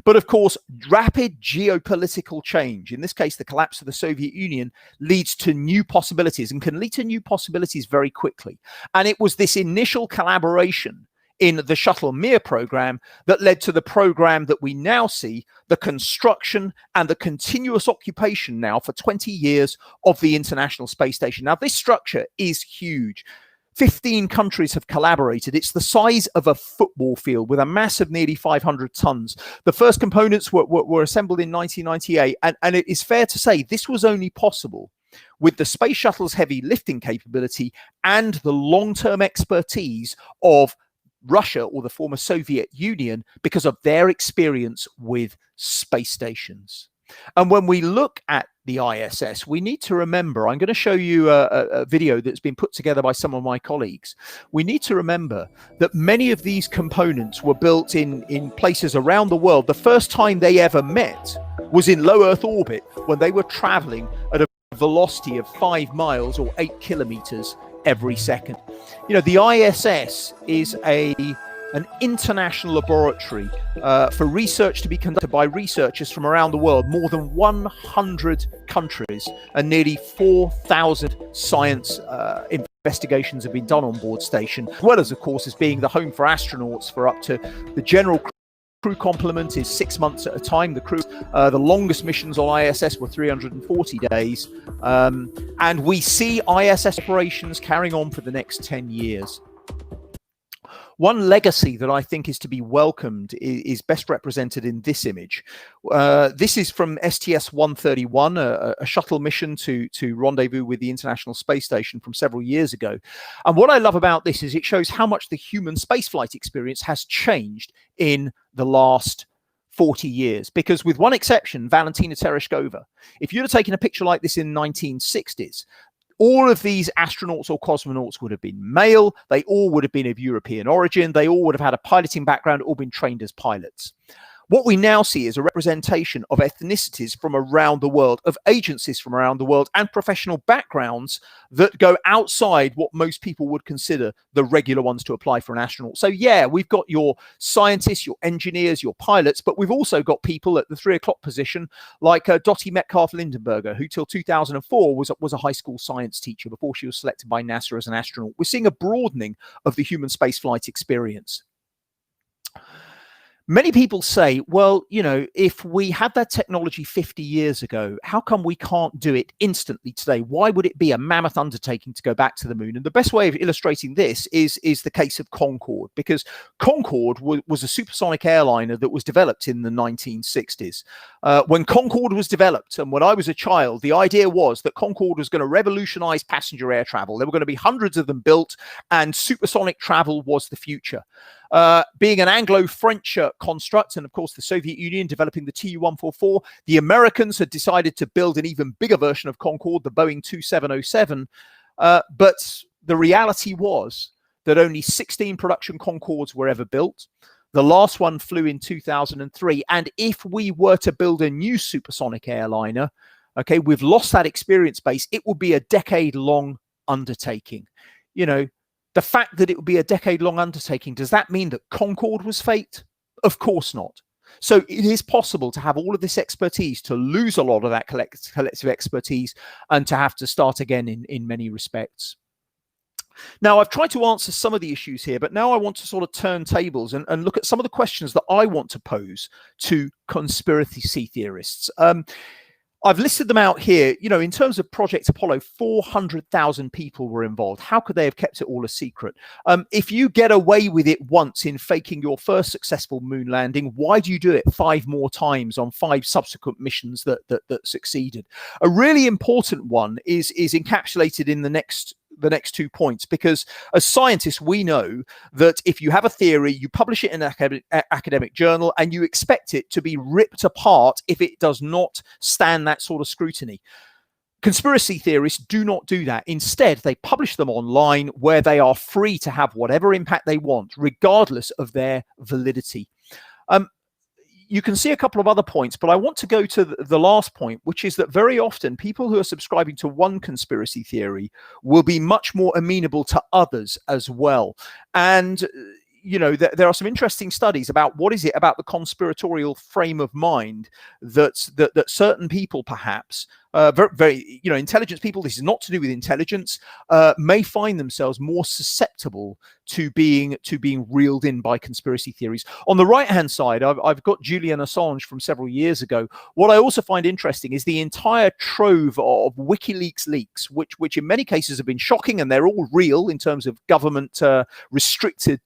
But of course, rapid geopolitical change, in this case, the collapse of the Soviet Union, leads to new possibilities and can lead to new possibilities very quickly. And it was this initial collaboration in the Shuttle Mir program that led to the program that we now see, the construction and the continuous occupation now for 20 years of the International Space Station. Now, this structure is huge. 15 countries have collaborated. It's the size of a football field with a mass of nearly 500 tons. The first components were assembled in 1998. And it is fair to say this was only possible with the space shuttle's heavy lifting capability and the long-term expertise of Russia or the former Soviet Union because of their experience with space stations. And when we look at the ISS, we need to remember, I'm going to show you a video that's been put together by some of my colleagues. We need to remember that many of these components were built in places around the world. The first time they ever met was in low Earth orbit when they were traveling at a velocity of 5 miles or 8 kilometers every second. The ISS is an international laboratory for research to be conducted by researchers from around the world. More than 100 countries and nearly 4,000 science investigations have been done on board station, as well as, of course, as being the home for astronauts for up to the general crew complement is 6 months at a time. The crew, the longest missions on ISS were 340 days. And we see ISS operations carrying on for the next 10 years. One legacy that I think is to be welcomed is best represented in this image. This is from STS-131, a shuttle mission to rendezvous with the International Space Station from several years ago. And what I love about this is it shows how much the human spaceflight experience has changed in the last 40 years. Because with one exception, Valentina Tereshkova, if you'd have taken a picture like this in the 1960s, all of these astronauts or cosmonauts would have been male. They all would have been of European origin. They all would have had a piloting background, all been trained as pilots. What we now see is a representation of ethnicities from around the world, of agencies from around the world, and professional backgrounds that go outside what most people would consider the regular ones to apply for an astronaut. So yeah, we've got your scientists, your engineers, your pilots, but we've also got people at the 3 o'clock position like Dottie Metcalf-Lindenberger, who till 2004 was a high school science teacher before she was selected by NASA as an astronaut. We're seeing a broadening of the human spaceflight experience. Many people say, well, if we had that technology 50 years ago, how come we can't do it instantly today? Why would it be a mammoth undertaking to go back to the moon? And the best way of illustrating this is the case of Concorde, because Concorde was a supersonic airliner that was developed in the 1960s. When Concorde was developed, and when I was a child, the idea was that Concorde was going to revolutionize passenger air travel. There were going to be hundreds of them built, and supersonic travel was the future. Being an Anglo-French construct, and of course the Soviet Union developing the Tu-144, the Americans had decided to build an even bigger version of Concorde, the Boeing 2707. But the reality was that only 16 production Concordes were ever built. The last one flew in 2003. And if we were to build a new supersonic airliner, okay, we've lost that experience base. It would be a decade-long undertaking. The fact that it would be a decade-long undertaking, does that mean that Concorde was faked? Of course not. So it is possible to have all of this expertise, to lose a lot of that collective expertise, and to have to start again in many respects. Now, I've tried to answer some of the issues here, but now I want to sort of turn tables and look at some of the questions that I want to pose to conspiracy theorists. I've listed them out here. You know, in terms of Project Apollo, 400,000 people were involved. How could they have kept it all a secret? If you get away with it once in faking your first successful moon landing, why do you do it 5 more times on 5 subsequent missions that succeeded? A really important one is encapsulated in the next 2 points, because as scientists we know that if you have a theory, you publish it in an academic journal, and you expect it to be ripped apart if it does not stand that sort of scrutiny. Conspiracy theorists do not do that. Instead, they publish them online, where they are free to have whatever impact they want, regardless of their validity. You can see a couple of other points, but I want to go to the last point, which is that very often people who are subscribing to one conspiracy theory will be much more amenable to others as well. And you know, there are some interesting studies about what is it about the conspiratorial frame of mind that certain people, perhaps very you know, intelligent people, this is not to do with intelligence, may find themselves more susceptible to being reeled in by conspiracy theories. On the right hand side, I've got Julian Assange from several years ago. What I also find interesting is the entire trove of WikiLeaks leaks, which in many cases have been shocking, and they're all real in terms of government restricted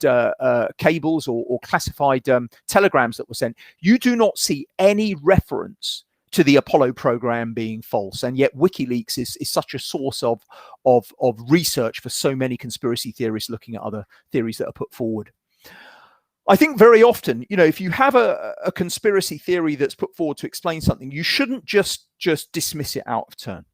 cables or classified telegrams that were sent. You do not see any reference to the Apollo program being false, and yet WikiLeaks is such a source of research for so many conspiracy theorists looking at other theories that are put forward. I think very often, you know, if you have a conspiracy theory that's put forward to explain something, you shouldn't just dismiss it out of turn.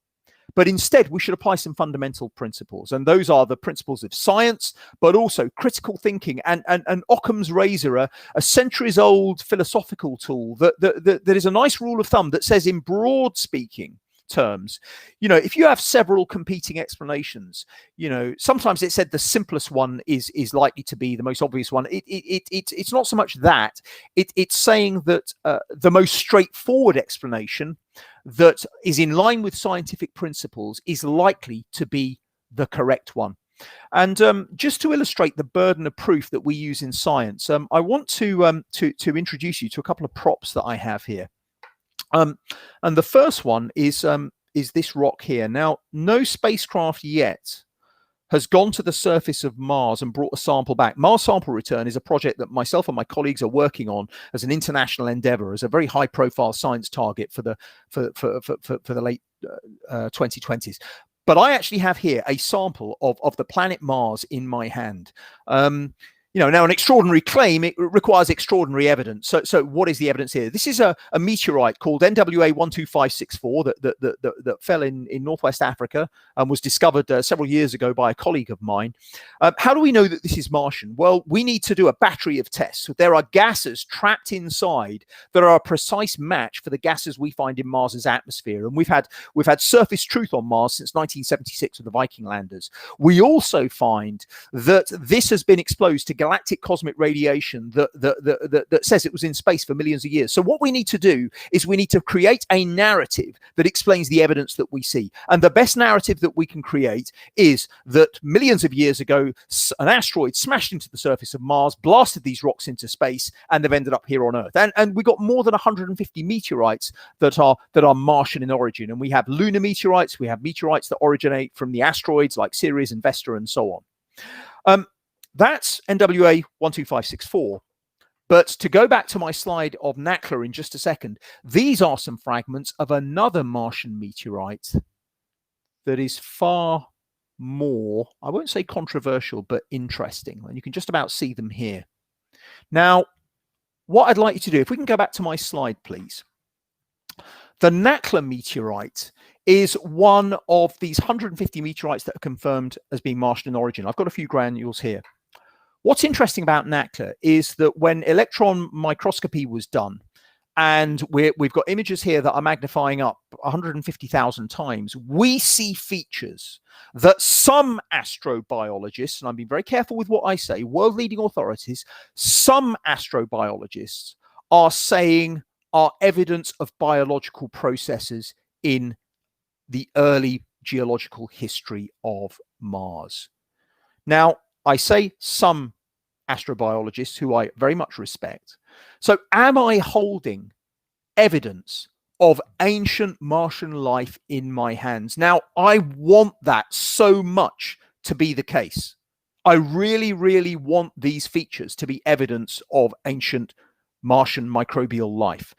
But instead, we should apply some fundamental principles. And those are the principles of science, but also critical thinking and Occam's Razor, a centuries-old philosophical tool that is a nice rule of thumb that says, in broad speaking terms, you know, if you have several competing explanations, you know, sometimes it's said the simplest one is likely to be the most obvious one. It's not so much that. It's saying that the most straightforward explanation that is in line with scientific principles is likely to be the correct one. And just to illustrate the burden of proof that we use in science, I want to introduce you to a couple of props that I have here. And the first one is this rock here. Now, no spacecraft yet has gone to the surface of Mars and brought a sample back. Mars Sample Return is a project that myself and my colleagues are working on as an international endeavor, as a very high-profile science target for the late 2020s. But I actually have here a sample of the planet Mars in my hand. You know, now an extraordinary claim, it requires extraordinary evidence. So what is the evidence here? This is a meteorite called NWA 12564 that fell in Northwest Africa and was discovered several years ago by a colleague of mine. How do we know that this is Martian? Well, we need to do a battery of tests. There are gases trapped inside that are a precise match for the gases we find in Mars's atmosphere. And we've had surface truth on Mars since 1976 with the Viking landers. We also find that this has been exposed to galactic cosmic radiation that says it was in space for millions of years. So what we need to do is we need to create a narrative that explains the evidence that we see. And the best narrative that we can create is that millions of years ago, an asteroid smashed into the surface of Mars, blasted these rocks into space, and they've ended up here on Earth. And we got more than 150 meteorites that are Martian in origin. And we have lunar meteorites, we have meteorites that originate from the asteroids like Ceres and Vesta and so on. That's NWA 12564. But to go back to my slide of Nacla in just a second, these are some fragments of another Martian meteorite that is far more, I won't say controversial, but interesting. And you can just about see them here. Now, what I'd like you to do, if we can go back to my slide, please. The Nacla meteorite is one of these 150 meteorites that are confirmed as being Martian in origin. I've got a few granules here. What's interesting about Nacla is that when electron microscopy was done, and we've got images here that are magnifying up 150,000 times, we see features that some astrobiologists, and I'm being very careful with what I say, world-leading authorities, some astrobiologists are saying are evidence of biological processes in the early geological history of Mars. Now, I say some astrobiologists who I very much respect. So am I holding evidence of ancient Martian life in my hands? Now, I want that so much to be the case. I really, really want these features to be evidence of ancient Martian microbial life.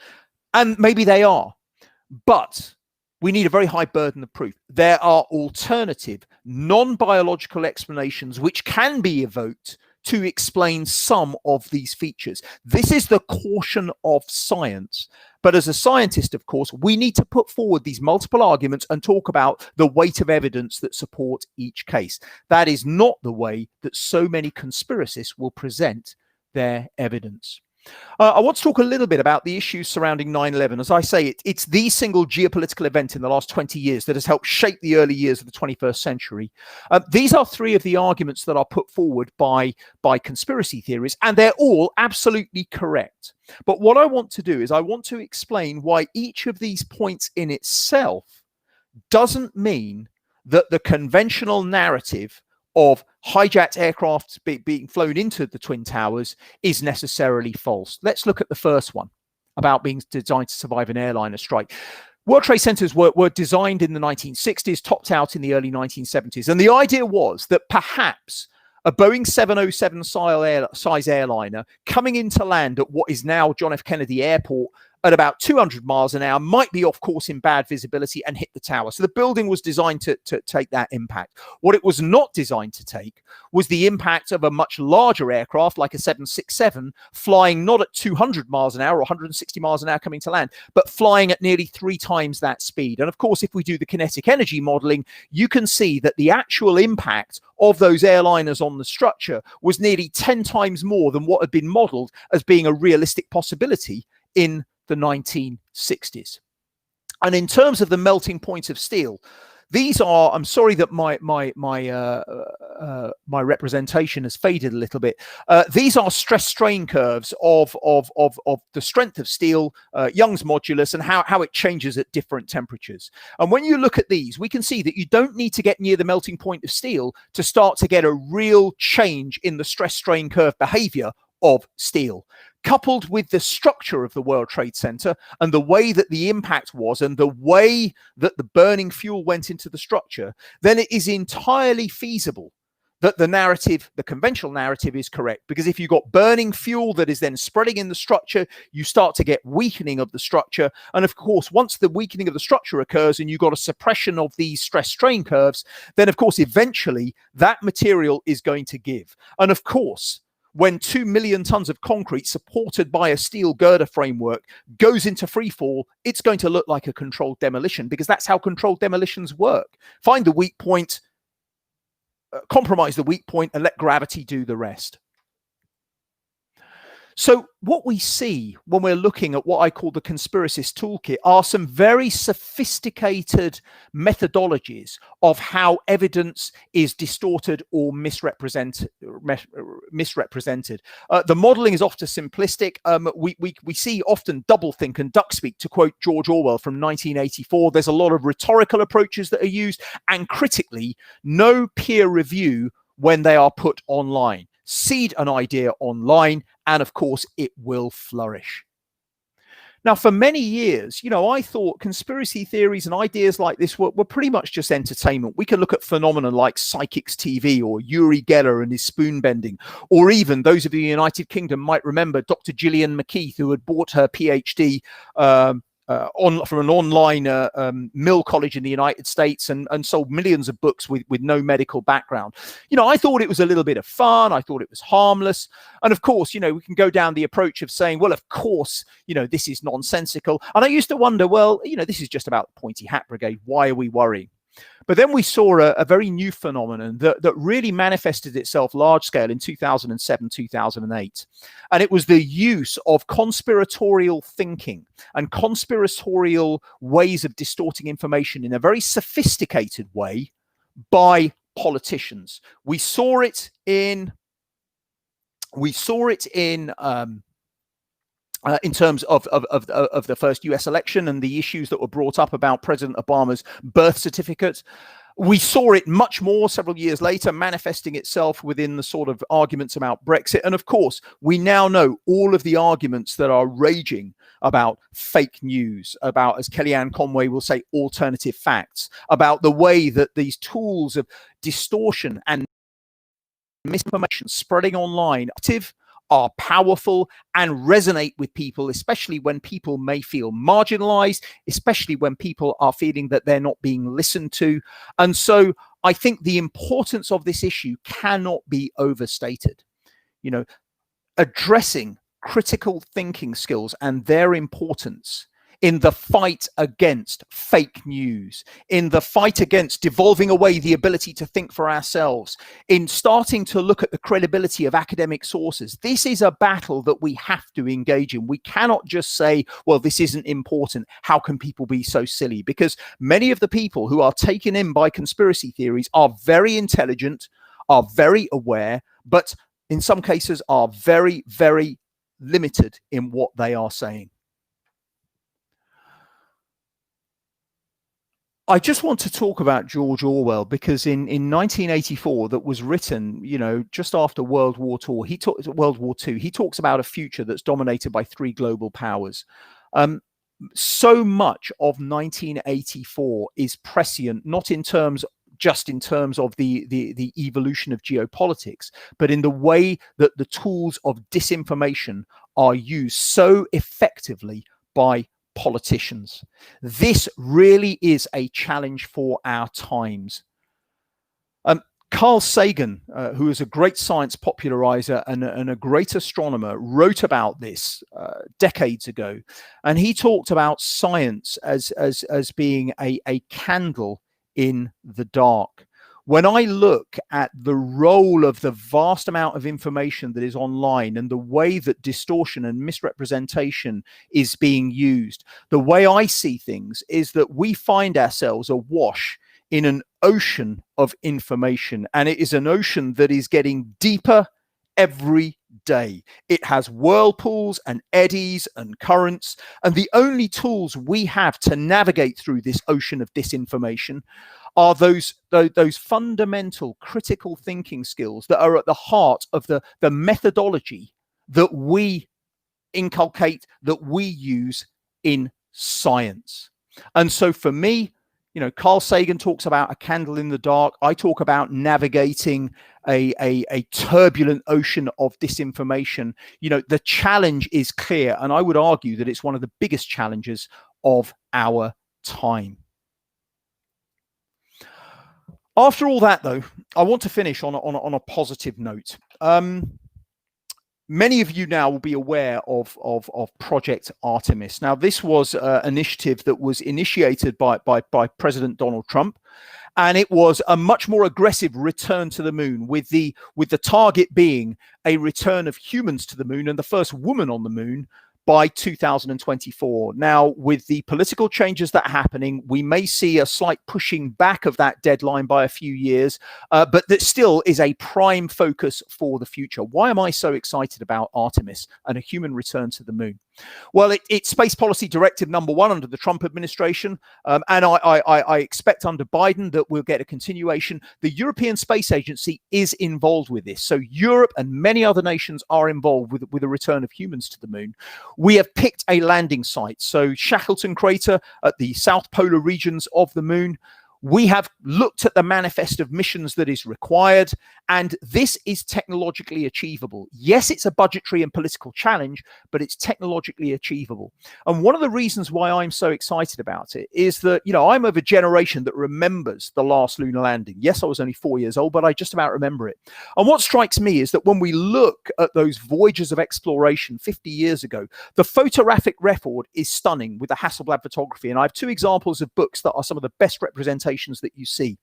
And maybe they are, but we need a very high burden of proof. There are alternative, non-biological explanations which can be evoked to explain some of these features. This is the caution of science. But as a scientist, of course, we need to put forward these multiple arguments and talk about the weight of evidence that support each case. That is not the way that so many conspiracists will present their evidence. I want to talk a little bit about the issues surrounding 9/11. As I say, it's the single geopolitical event in the last 20 years that has helped shape the early years of the 21st century. These are three of the arguments that are put forward by conspiracy theories, and they're all absolutely correct. But what I want to do is I want to explain why each of these points in itself doesn't mean that the conventional narrative of hijacked aircraft being flown into the Twin Towers is necessarily false. Let's look at the first one about being designed to survive an airliner strike. World Trade Centers were designed in the 1960s, topped out in the early 1970s. And the idea was that perhaps a Boeing 707 size airliner coming into land at what is now John F. Kennedy Airport at about 200 miles an hour might be off course in bad visibility and hit the tower. So the building was designed to take that impact. What it was not designed to take was the impact of a much larger aircraft like a 767 flying not at 200 miles an hour or 160 miles an hour coming to land, but flying at nearly 3 times that speed. And of course, if we do the kinetic energy modeling, you can see that the actual impact of those airliners on the structure was nearly 10 times more than what had been modeled as being a realistic possibility in the 1960s. And in terms of the melting point of steel, these are, I'm sorry that my representation has faded a little bit. These are stress strain curves of the strength of steel, Young's modulus, and how it changes at different temperatures. And when you look at these, we can see that you don't need to get near the melting point of steel to start to get a real change in the stress strain curve behavior of steel. Coupled with the structure of the World Trade Center and the way that the impact was and the way that the burning fuel went into the structure, then it is entirely feasible that the narrative, the conventional narrative, is correct. Because if you've got burning fuel that is then spreading in the structure, you start to get weakening of the structure. And of course, once the weakening of the structure occurs and you've got a suppression of these stress strain curves, then of course, eventually that material is going to give. And of course, when 2 million tons of concrete supported by a steel girder framework goes into free fall, it's going to look like a controlled demolition, because that's how controlled demolitions work. Find the weak point, compromise the weak point, and let gravity do the rest. So what we see when we're looking at what I call the Conspiracist toolkit are some very sophisticated methodologies of how evidence is distorted or misrepresented. The modeling is often simplistic. We see often doublethink and duckspeak, to quote George Orwell from 1984. There's a lot of rhetorical approaches that are used, and critically, no peer review when they are put online. Seed an idea online, and of course, it will flourish. Now, for many years, I thought conspiracy theories and ideas like this were pretty much just entertainment. We can look at phenomena like Psychics TV or Uri Geller and his spoon bending, or even those of the United Kingdom might remember Dr. Gillian McKeith, who had bought her PhD from an online mill college in the United States and sold millions of books with no medical background. I thought it was a little bit of fun. I thought it was harmless. And of course, we can go down the approach of saying, well, of course, this is nonsensical. And I used to wonder, well, this is just about the pointy hat brigade. Why are we worrying? But then we saw a very new phenomenon that really manifested itself large scale in 2007, 2008. And it was the use of conspiratorial thinking and conspiratorial ways of distorting information in a very sophisticated way by politicians. We saw it in in terms of the first US election and the issues that were brought up about President Obama's birth certificate. We saw it much more several years later, manifesting itself within the sort of arguments about Brexit. And of course, we now know all of the arguments that are raging about fake news, about, as Kellyanne Conway will say, alternative facts, about the way that these tools of distortion and misinformation spreading online are powerful and resonate with people, especially when people may feel marginalized, especially when people are feeling that they're not being listened to. And so I think the importance of this issue cannot be overstated. You know, addressing critical thinking skills and their importance in the fight against fake news, in the fight against devolving away the ability to think for ourselves, in starting to look at the credibility of academic sources. This is a battle that we have to engage in. We cannot just say, well, this isn't important. How can people be so silly? Because many of the people who are taken in by conspiracy theories are very intelligent, are very aware, but in some cases are very, very limited in what they are saying. I just want to talk about George Orwell, because in 1984, that was written, you know, just after World War II, he talks about a future that's dominated by three global powers. So much of 1984 is prescient, not in terms just in terms of the evolution of geopolitics, but in the way that the tools of disinformation are used so effectively by politicians. This really is a challenge for our times. Carl Sagan, who is a great science popularizer and a great astronomer, wrote about this decades ago, and he talked about science as being a candle in the dark. When I look at the role of the vast amount of information that is online and the way that distortion and misrepresentation is being used, the way I see things is that we find ourselves awash in an ocean of information, and it is an ocean that is getting deeper every day. It has whirlpools and eddies and currents, and the only tools we have to navigate through this ocean of disinformation are those fundamental critical thinking skills that are at the heart of the methodology that we inculcate, that we use in science. And so for me, you know, Carl Sagan talks about a candle in the dark. I talk about navigating a turbulent ocean of disinformation. You know, the challenge is clear, and I would argue that it's one of the biggest challenges of our time. After all that, though, I want to finish on a positive note. Many of you now will be aware of Project Artemis. Now, this was an initiative that was initiated by President Donald Trump, and it was a much more aggressive return to the moon, with the target being a return of humans to the moon and the first woman on the moon by 2024. Now, with the political changes that are happening, we may see a slight pushing back of that deadline by a few years, but that still is a prime focus for the future. Why am I so excited about Artemis and a human return to the moon? Well, it's Space Policy Directive #1 under the Trump administration, and I expect under Biden that we'll get a continuation. The European Space Agency is involved with this, so Europe and many other nations are involved with the return of humans to the moon. We have picked a landing site, so Shackleton Crater at the south polar regions of the moon. We have looked at the manifest of missions that is required, and this is technologically achievable. Yes, it's a budgetary and political challenge, but it's technologically achievable. And one of the reasons why I'm so excited about it is that, you know, I'm of a generation that remembers the last lunar landing. Yes, I was only 4 years old, but I just about remember it. And what strikes me is that when we look at those voyages of exploration 50 years ago, the photographic record is stunning with the Hasselblad photography. And I have two examples of books that are some of the best representations that you see.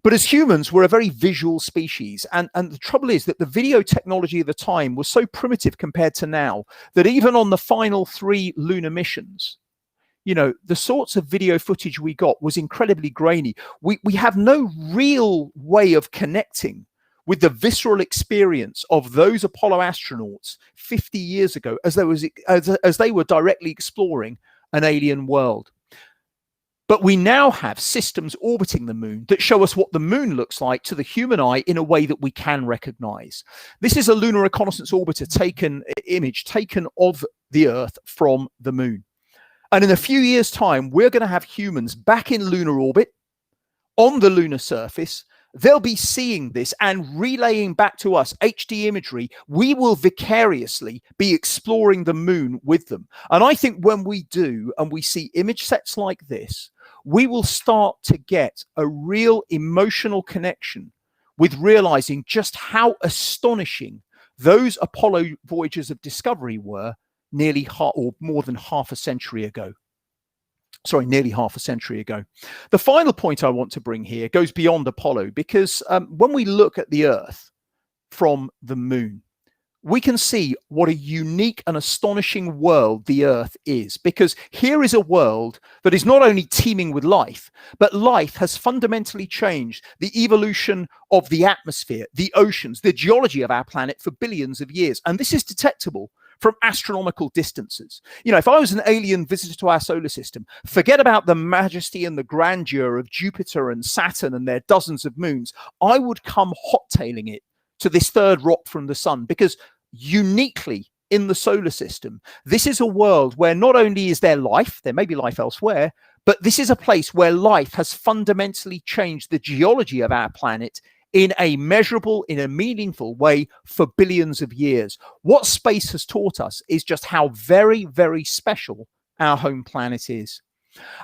But as humans, we're a very visual species. And the trouble is that the video technology of the time was so primitive compared to now that even on the final 3 lunar missions, you know, the sorts of video footage we got was incredibly grainy. We have no real way of connecting with the visceral experience of those Apollo astronauts 50 years ago as they were directly exploring an alien world. But we now have systems orbiting the moon that show us what the moon looks like to the human eye in a way that we can recognize. This is a lunar reconnaissance orbiter image taken of the Earth from the moon. And in a few years' time, we're going to have humans back in lunar orbit on the lunar surface. They'll be seeing this and relaying back to us HD imagery. We will vicariously be exploring the moon with them. And I think when we do, and we see image sets like this, we will start to get a real emotional connection with realizing just how astonishing those Apollo voyages of discovery were nearly more than half a century ago. Sorry, nearly half a century ago. The final point I want to bring here goes beyond Apollo, because when we look at the Earth from the moon, we can see what a unique and astonishing world the Earth is, because here is a world that is not only teeming with life, but life has fundamentally changed the evolution of the atmosphere, the oceans, the geology of our planet for billions of years. And this is detectable from astronomical distances. You know, if I was an alien visitor to our solar system, forget about the majesty and the grandeur of Jupiter and Saturn and their dozens of moons. I would come hot-tailing it to this third rock from the sun, because uniquely in the solar system, this is a world where not only is there life, there may be life elsewhere, but this is a place where life has fundamentally changed the geology of our planet in a measurable, in a meaningful way for billions of years. What space has taught us is just how very, very special our home planet is.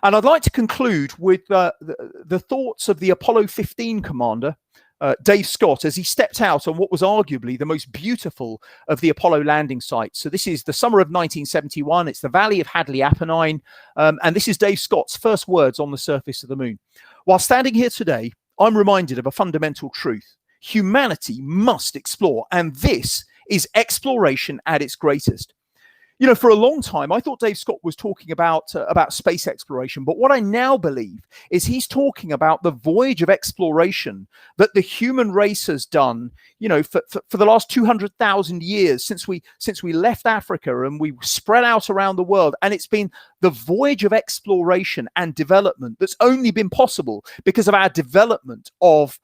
And I'd like to conclude with the thoughts of the Apollo 15 commander, Dave Scott, as he stepped out on what was arguably the most beautiful of the Apollo landing sites. So this is the summer of 1971. It's the Valley of Hadley Apennine. And this is Dave Scott's first words on the surface of the moon. While standing here today, I'm reminded of a fundamental truth. Humanity must explore, and this is exploration at its greatest. You know, for a long time, I thought Dave Scott was talking about space exploration, but what I now believe is he's talking about the voyage of exploration that the human race has done, you know, for the last 200,000 years since we left Africa and we spread out around the world. And it's been the voyage of exploration and development that's only been possible because of our development of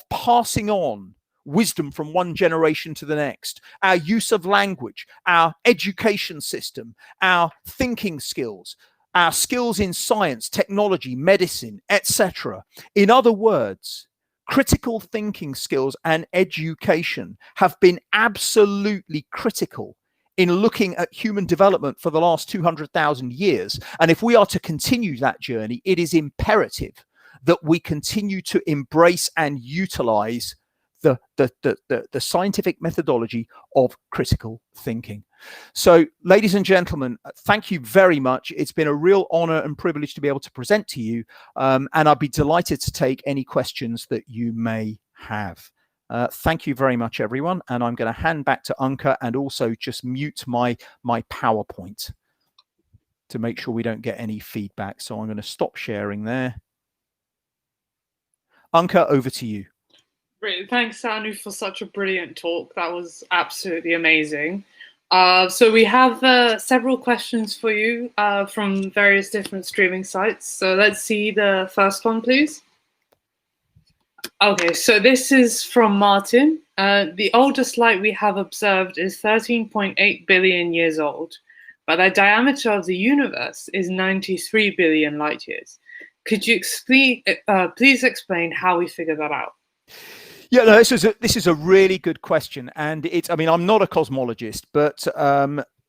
passing on wisdom from one generation to the next, our use of language, our education system, our thinking skills, our skills in science, technology, medicine, etc. In other words, critical thinking skills and education have been absolutely critical in looking at human development for the last 200,000 years. And if we are to continue that journey, it is imperative that we continue to embrace and utilize the scientific methodology of critical thinking. So, ladies and gentlemen, thank you very much. It's been a real honor and privilege to be able to present to you, and I'd be delighted to take any questions that you may have. Thank you very much, everyone, and I'm going to hand back to Anka and also just mute my PowerPoint to make sure we don't get any feedback. So I'm going to stop sharing there. Anka, over to you. Great. Thanks, Anu, for such a brilliant talk. That was absolutely amazing. So we have several questions for you from various different streaming sites. So let's see the first one, please. Okay, so this is from Martin. The oldest light we have observed is 13.8 billion years old, but the diameter of the universe is 93 billion light years. Could you please explain how we figure that out? Yeah, no, this is a really good question, and I mean, I'm not a cosmologist, but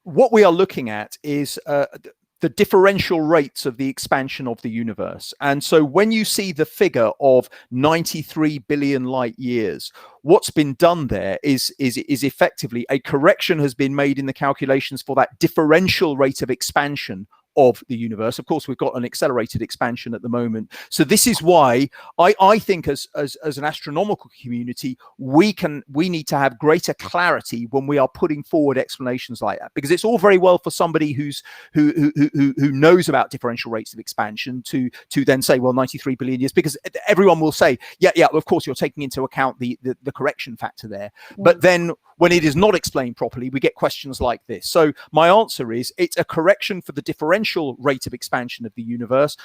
what we are looking at is the differential rates of the expansion of the universe. And so when you see the figure of 93 billion light years, what's been done there is effectively a correction has been made in the calculations for that differential rate of expansion of the universe. Of course, we've got an accelerated expansion at the moment. So this is why I think as an astronomical community, we need to have greater clarity when we are putting forward explanations like that, because it's all very well for somebody who knows about differential rates of expansion to then say, well, 93 billion years, because everyone will say, yeah, of course, you're taking into account the correction factor there. But then when it is not explained properly, we get questions like this. So my answer is it's a correction for the differential rate of expansion of the universe.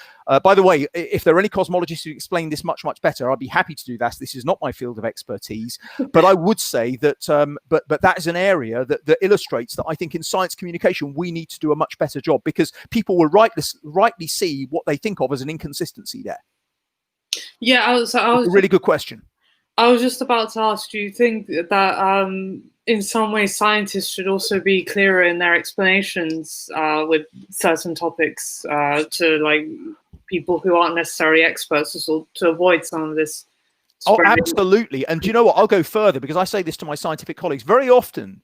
By the way, if there are any cosmologists who explain this much better, I'd be happy to do that. This is not my field of expertise, but I would say that but that is an area that illustrates that I think in science communication we need to do a much better job, because people will rightly see what they think of as an inconsistency there. Yeah, I was a really good question. I was just about to ask, do you think that in some ways scientists should also be clearer in their explanations with certain topics to like people who aren't necessarily experts, or to avoid some of this? Oh, absolutely. And do you know what? I'll go further, because I say this to my scientific colleagues very often.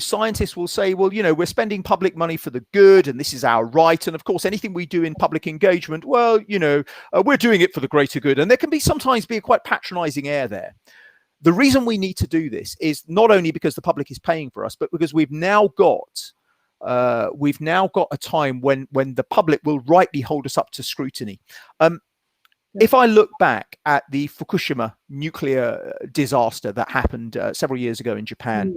Scientists will say, well, we're spending public money for the good and this is our right. And of course, anything we do in public engagement, well, we're doing it for the greater good. And there can sometimes be a quite patronizing air there. The reason we need to do this is not only because the public is paying for us, but because we've now got a time when the public will rightly hold us up to scrutiny. If I look back at the Fukushima nuclear disaster that happened several years ago in Japan,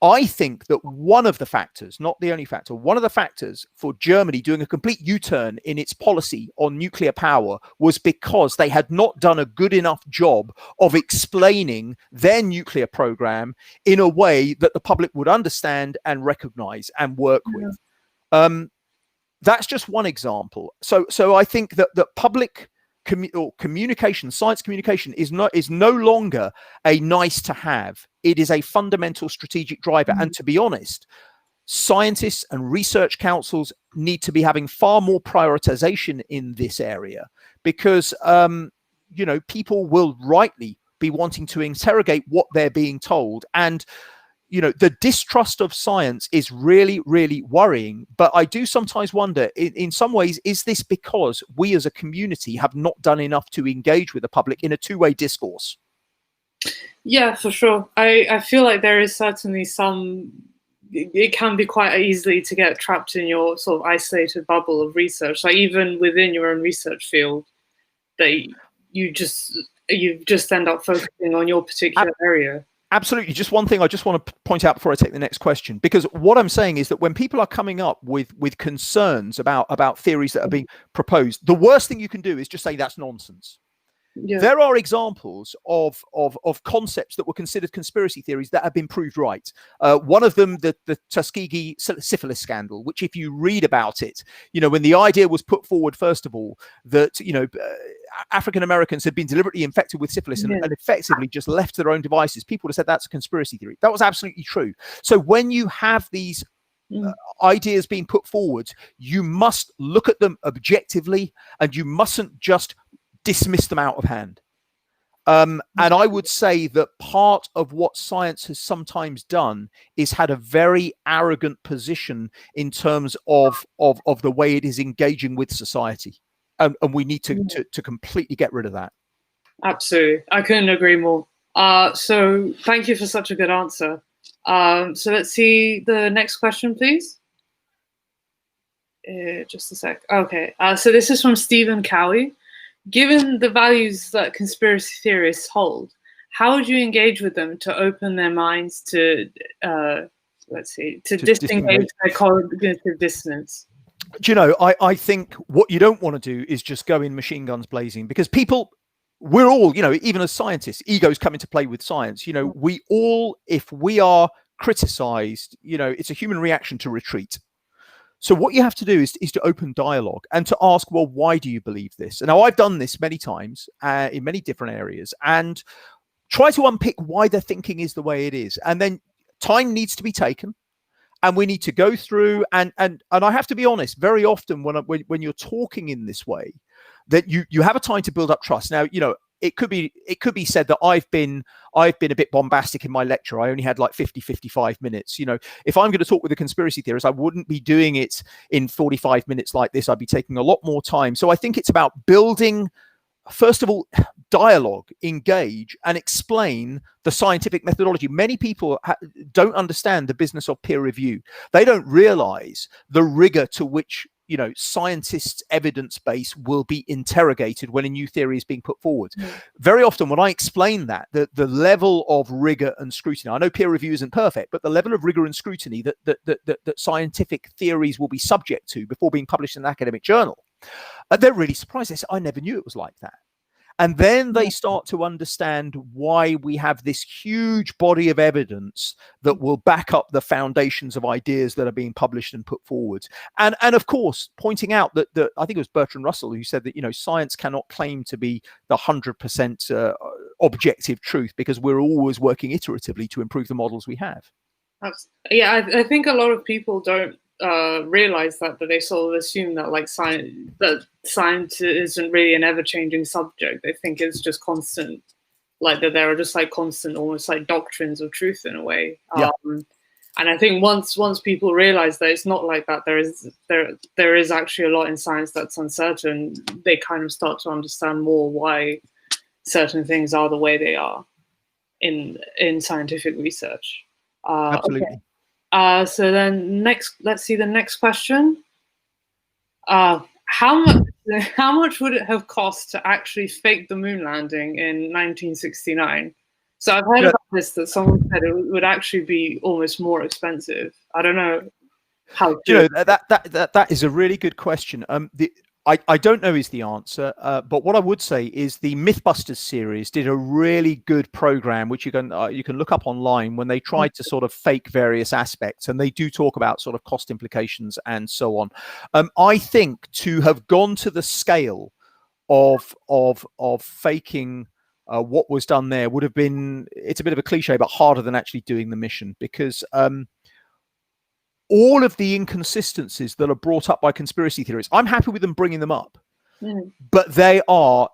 I think that one of the factors, not the only factor, one of the factors for Germany doing a complete U-turn in its policy on nuclear power was because they had not done a good enough job of explaining their nuclear program in a way that the public would understand and recognize and work with. That's just one example. So I think that public communication, science communication is no longer a nice to have. It is a fundamental strategic driver. And to be honest, scientists and research councils need to be having far more prioritization in this area, because people will rightly be wanting to interrogate what they're being told. And the distrust of science is really, really worrying. But I do sometimes wonder, in some ways, is this because we as a community have not done enough to engage with the public in a two-way discourse? Yeah, for sure. I feel like there is certainly it can be quite easily to get trapped in your sort of isolated bubble of research. Like even within your own research field, that you just end up focusing on your particular area. Absolutely. Just one thing I just want to point out before I take the next question, because what I'm saying is that when people are coming up with concerns about theories that are being proposed, the worst thing you can do is just say that's nonsense. Yeah. There are examples of concepts that were considered conspiracy theories that have been proved right. One of them, the Tuskegee syphilis scandal, which if you read about it, when the idea was put forward, first of all, that, African Americans had been deliberately infected with syphilis and effectively just left to their own devices, people would have said that's a conspiracy theory. That was absolutely true. So when you have these ideas being put forward, you must look at them objectively and you mustn't just dismiss them out of hand. And I would say that part of what science has sometimes done is had a very arrogant position in terms of the way it is engaging with society. And we need to completely get rid of that. Absolutely. I couldn't agree more. So thank you for such a good answer. So let's see the next question, please. Just a sec. Okay. So this is from Stephen Cowie. Given the values that conspiracy theorists hold, how would you engage with them to open their minds to, disengage their cognitive dissonance? Do you know, I think what you don't want to do is just go in machine guns blazing, because we're all, even as scientists, egos come into play with science. We all, if we are criticized, it's a human reaction to retreat. So what you have to do is to open dialogue and to ask, well, why do you believe this? And now I've done this many times in many different areas, and try to unpick why their thinking is the way it is. And then time needs to be taken. And we need to go through, and I have to be honest, very often when you're talking in this way, that you have a time to build up trust. Now, it could be said that I've been a bit bombastic in my lecture. I only had like 55 minutes. If I'm going to talk with a conspiracy theorist, I wouldn't be doing it in 45 minutes like this. I'd be taking a lot more time. So I think it's about building, first of all, dialogue, engage, and explain the scientific methodology. Many people don't understand the business of peer review. They don't realize the rigor to which scientists' evidence base will be interrogated when a new theory is being put forward. Very often when I explain that, the level of rigor and scrutiny, I know peer review isn't perfect, but the level of rigor and scrutiny that scientific theories will be subject to before being published in an academic journal, they're really surprised. They say, I never knew it was like that. And then they start to understand why we have this huge body of evidence that will back up the foundations of ideas that are being published and put forward. And of course, pointing out that I think it was Bertrand Russell who said that, science cannot claim to be the 100% objective truth, because we're always working iteratively to improve the models we have. Yeah, I think a lot of people don't realize that they sort of assume that science isn't really an ever-changing subject. They think it's just constant, like that there are just like constant, almost like doctrines of truth in a way. Yeah. And I think once people realize that it's not like that, there is actually a lot in science that's uncertain, they kind of start to understand more why certain things are the way they are in scientific research. Absolutely. Okay. So then let's see the next question. How much would it have cost to actually fake the moon landing in 1969? So I've heard about this, that someone said it would actually be almost more expensive. I don't know how. That is a really good question. I don't know is the answer, but what I would say is the Mythbusters series did a really good program, which you can look up online, when they tried to sort of fake various aspects, and they do talk about sort of cost implications and so on. I think to have gone to the scale of faking what was done there would have been, it's a bit of a cliche, but harder than actually doing the mission, because all of the inconsistencies that are brought up by conspiracy theories, I'm happy with them bringing them up, but they are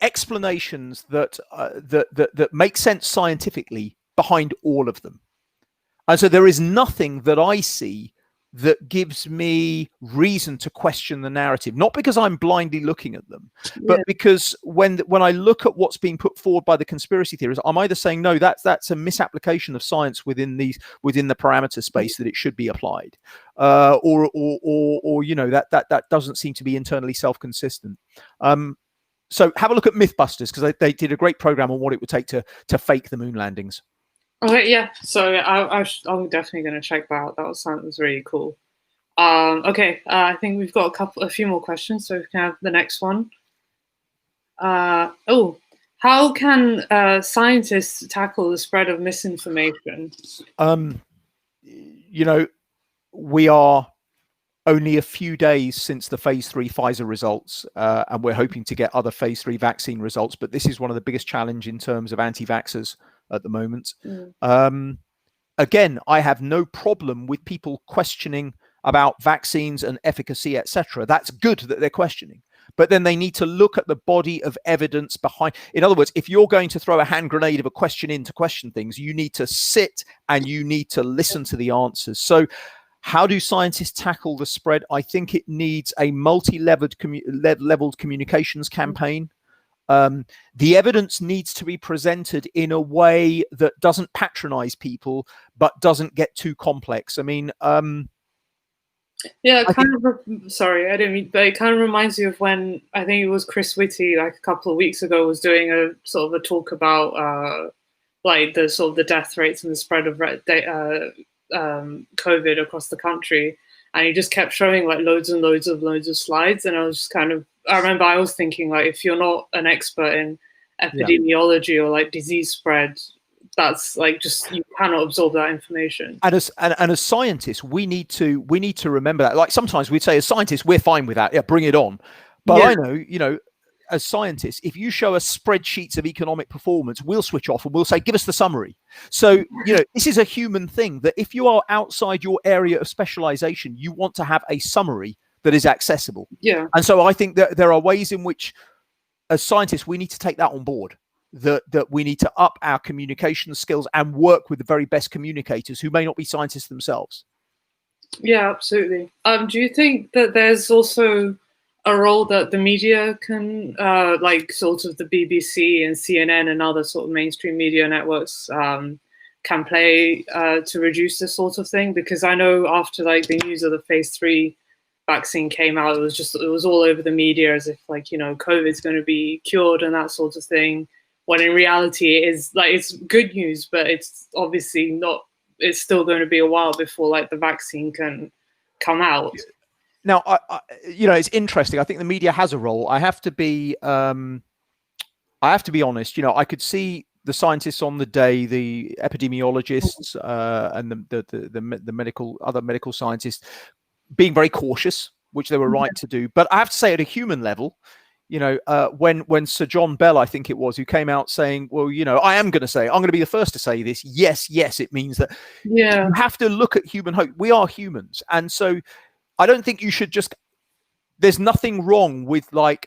explanations that make sense scientifically behind all of them. And so there is nothing that I see that gives me reason to question the narrative, not because I'm blindly looking at them, but because when I look at what's being put forward by the conspiracy theorists, I'm either saying, no, that's a misapplication of science within the parameter space that it should be applied, or that doesn't seem to be internally self-consistent. So have a look at Mythbusters, because they did a great program on what it would take to fake the moon landings. Okay, yeah. So I'm definitely going to check that out. That was really cool. Okay, I think we've got a few more questions, so we can have the next one. How can scientists tackle the spread of misinformation? We are only a few days since the phase 3 Pfizer results, and we're hoping to get other phase 3 vaccine results, but this is one of the biggest challenge in terms of anti-vaxxers at the moment. Again, I have no problem with people questioning about vaccines and efficacy, etc. That's good that they're questioning, but then they need to look at the body of evidence behind. In other words, if you're going to throw a hand grenade of a question in to question things, you need to sit and you need to listen to the answers. So how do scientists tackle the spread? I think it needs a multi-leveled communications campaign. The evidence needs to be presented in a way that doesn't patronize people, but doesn't get too complex. I mean, sorry, I didn't mean, but it kind of reminds me of when I think it was Chris Whitty, like a couple of weeks ago, was doing a sort of a talk about like the sort of the death rates and the spread of COVID across the country, and he just kept showing like loads of slides, and I was just I remember I was thinking, like, if you're not an expert in epidemiology or like disease spread, that's like, just, you cannot absorb that information. And as scientists, we need to remember that. Like, sometimes we'd say, as scientists, we're fine with that. Yeah, bring it on. But I know, as scientists, if you show us spreadsheets of economic performance, we'll switch off and we'll say, give us the summary. So, this is a human thing, that if you are outside your area of specialization, you want to have a summary that is accessible. Yeah. And so I think that there are ways in which as scientists, we need to take that on board. That we need to up our communication skills and work with the very best communicators who may not be scientists themselves. Yeah, absolutely. Do you think that there's also a role that the media can, like sort of the BBC and CNN and other sort of mainstream media networks can play to reduce this sort of thing? Because I know after like the news of the phase 3 vaccine came out, it was all over the media as if like, you know, COVID's going to be cured and that sort of thing. When in reality, it is like, it's good news, but it's obviously not. It's still going to be a while before like the vaccine can come out. Now, you know, it's interesting. I think the media has a role. I have to be honest. You know, I could see the scientists on the day, the epidemiologists, and the other medical scientists being very cautious, which they were right to do. But I have to say, at a human level, you know, when Sir John Bell, I think it was, who came out saying, well, you know, I'm going to be the first to say this. Yes, it means that you have to look at human hope. We are humans. And so I don't think you should just, there's nothing wrong with like,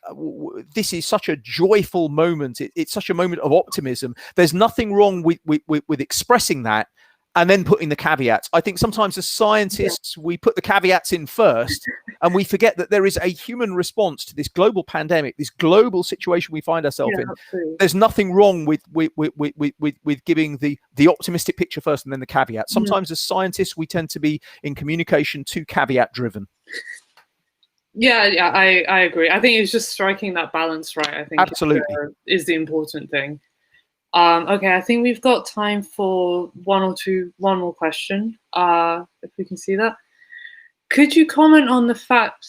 this is such a joyful moment. It's such a moment of optimism. There's nothing wrong with expressing that and then putting the caveats. I think sometimes as scientists, we put the caveats in first and we forget that there is a human response to this global pandemic, this global situation we find ourselves in. Absolutely. There's nothing wrong with giving the optimistic picture first and then the caveat. Sometimes as scientists, we tend to be in communication too caveat driven. Yeah, I agree. I think it's just striking that balance right. I think absolutely is the important thing. Okay, I think we've got time for one more question, if we can see that. Could you comment on the fact,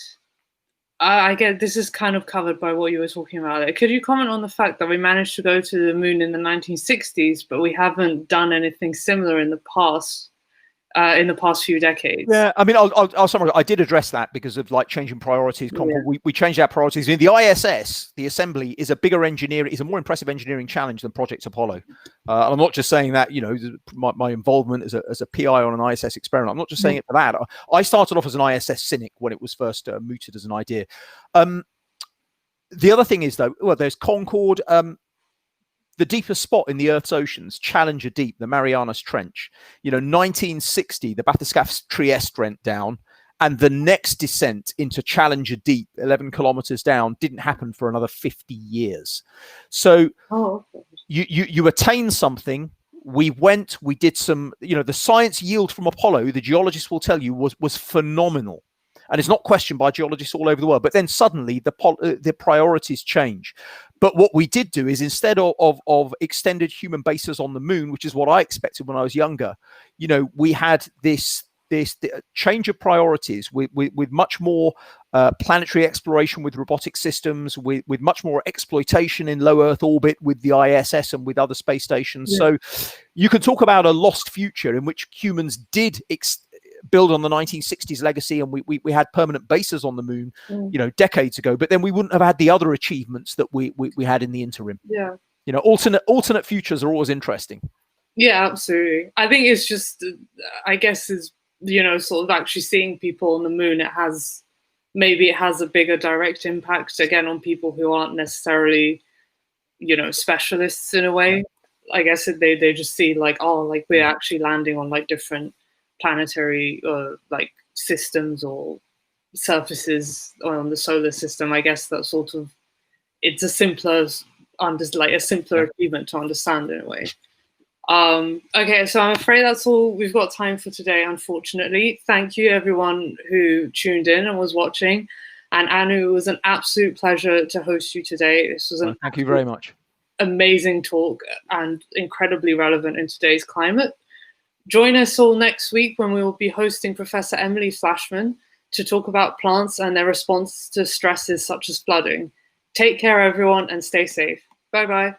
I get this is kind of covered by what you were talking about. Could you comment on the fact that we managed to go to the moon in the 1960s, but we haven't done anything similar in the past few decades? Yeah, I mean, I'll summarize. I did address that because of like changing priorities. We changed our priorities. In the ISS, the assembly is a more impressive engineering challenge than Project Apollo. I'm not just saying that, you know, my involvement as a PI on an ISS experiment. I'm not just saying it for that. I started off as an ISS cynic when it was first mooted as an idea. The other thing is though, well, there's Concorde. The deepest spot in the Earth's oceans, Challenger Deep, the Marianas Trench. You know, 1960, the bathyscaphe Trieste went down, and the next descent into Challenger Deep, 11 kilometers down, didn't happen for another 50 years. So you attain something. We did some, you know, the science yield from Apollo, the geologists will tell you, was phenomenal. And it's not questioned by geologists all over the world. But then suddenly the priorities change. But what we did do is, instead of extended human bases on the moon, which is what I expected when I was younger, you know, we had this change of priorities with much more planetary exploration with robotic systems, with much more exploitation in low Earth orbit with the ISS and with other space stations. So you can talk about a lost future in which humans did build on the 1960s legacy, and we had permanent bases on the moon, you know, decades ago. But then we wouldn't have had the other achievements that we had in the interim. Yeah, you know, alternate futures are always interesting. Yeah, absolutely. I think it's just, I guess, is, you know, sort of actually seeing people on the moon. It has a bigger direct impact again on people who aren't necessarily, you know, specialists in a way. I guess they just see like, oh, like we're actually landing on like different planetary like systems or surfaces on the solar system. I guess that sort of, it's a simpler achievement to understand in a way. Okay, so I'm afraid that's all we've got time for today, unfortunately. Thank you everyone who tuned in and was watching. And Anu, it was an absolute pleasure to host you today. This was thank you very much. Amazing talk and incredibly relevant in today's climate. Join us all next week when we will be hosting Professor Emily Flashman to talk about plants and their response to stresses such as flooding. Take care, everyone, and stay safe. Bye-bye.